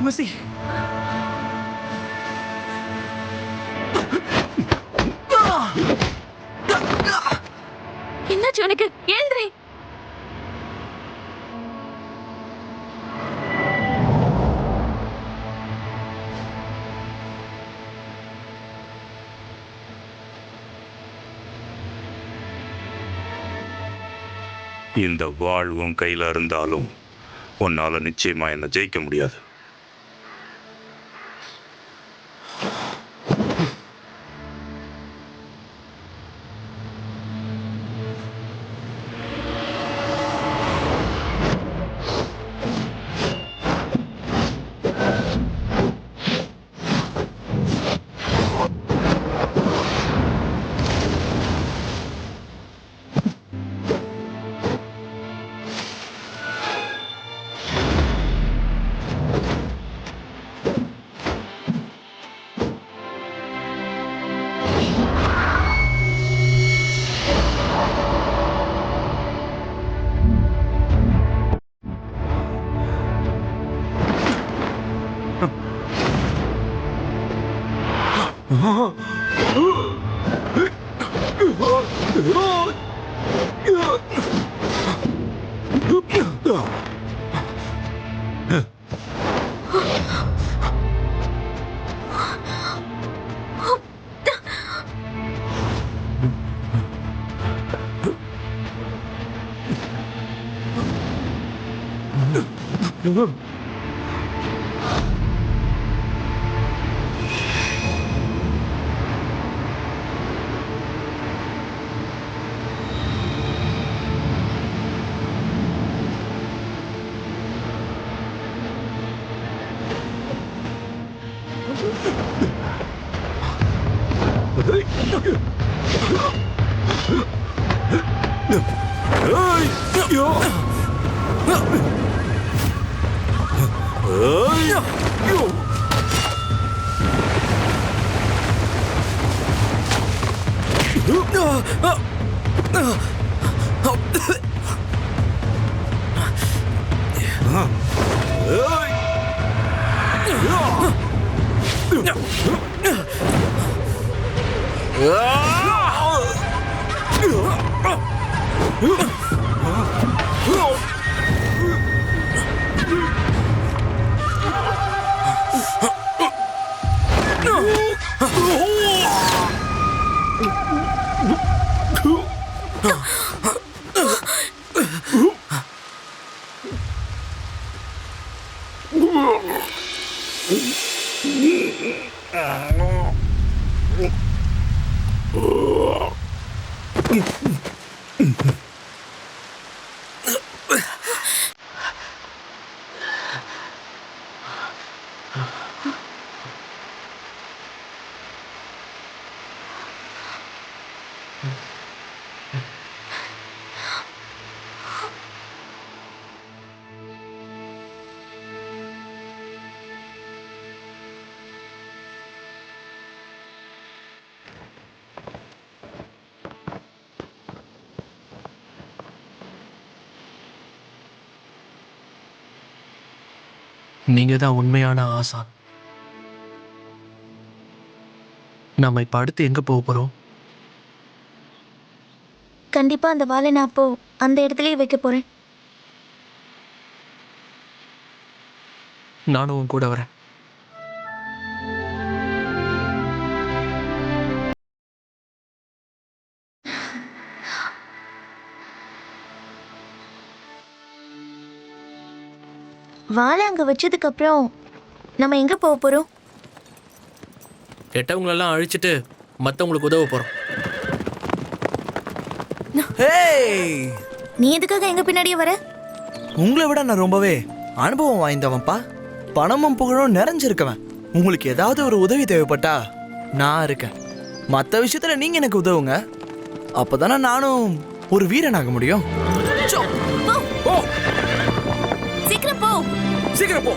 மசி, என்னாச்சு உனக்கு? எழுந்திரி. இந்த வாள் உன் கையில இருந்தாலும் உன்னால நிச்சயமா என்ன ஜெயிக்க முடியாது. நீங்க தான் உண்மையான ஆசான். நாம இப்ப அடுத்து எங்க போக போறோம்? கண்டிப்பா அந்த வாளை நான் அப்போ அந்த இடத்துலயே வைக்க போறேன். நானும் உன் கூட வரேன். வாளை அங்க வச்சதுக்கு அப்புறம் நம்ம எங்க போக போறோம்? கெட்டவங்களெல்லாம் அழிச்சிட்டு மற்றவங்களுக்கு உதவ போறோம். நீ எதுக்காக எங்க பின்னாடியே வர? உங்களை விட நான் ரொம்பவே அனுபவம் வாய்ந்தவன்ப்பா. பணமும் புகழும் நிறைஞ்சிருக்கவன். உங்களுக்கு ஏதாவது ஒரு உதவி தேவைப்பட்டா நான் இருக்கேன். மற்ற விஷயத்துல நீங்க எனக்கு உதவுங்க. அப்பதானே நானும் ஒரு வீரனாக முடியும். சீக்கிரம் போ. சீக்கிரம் போ.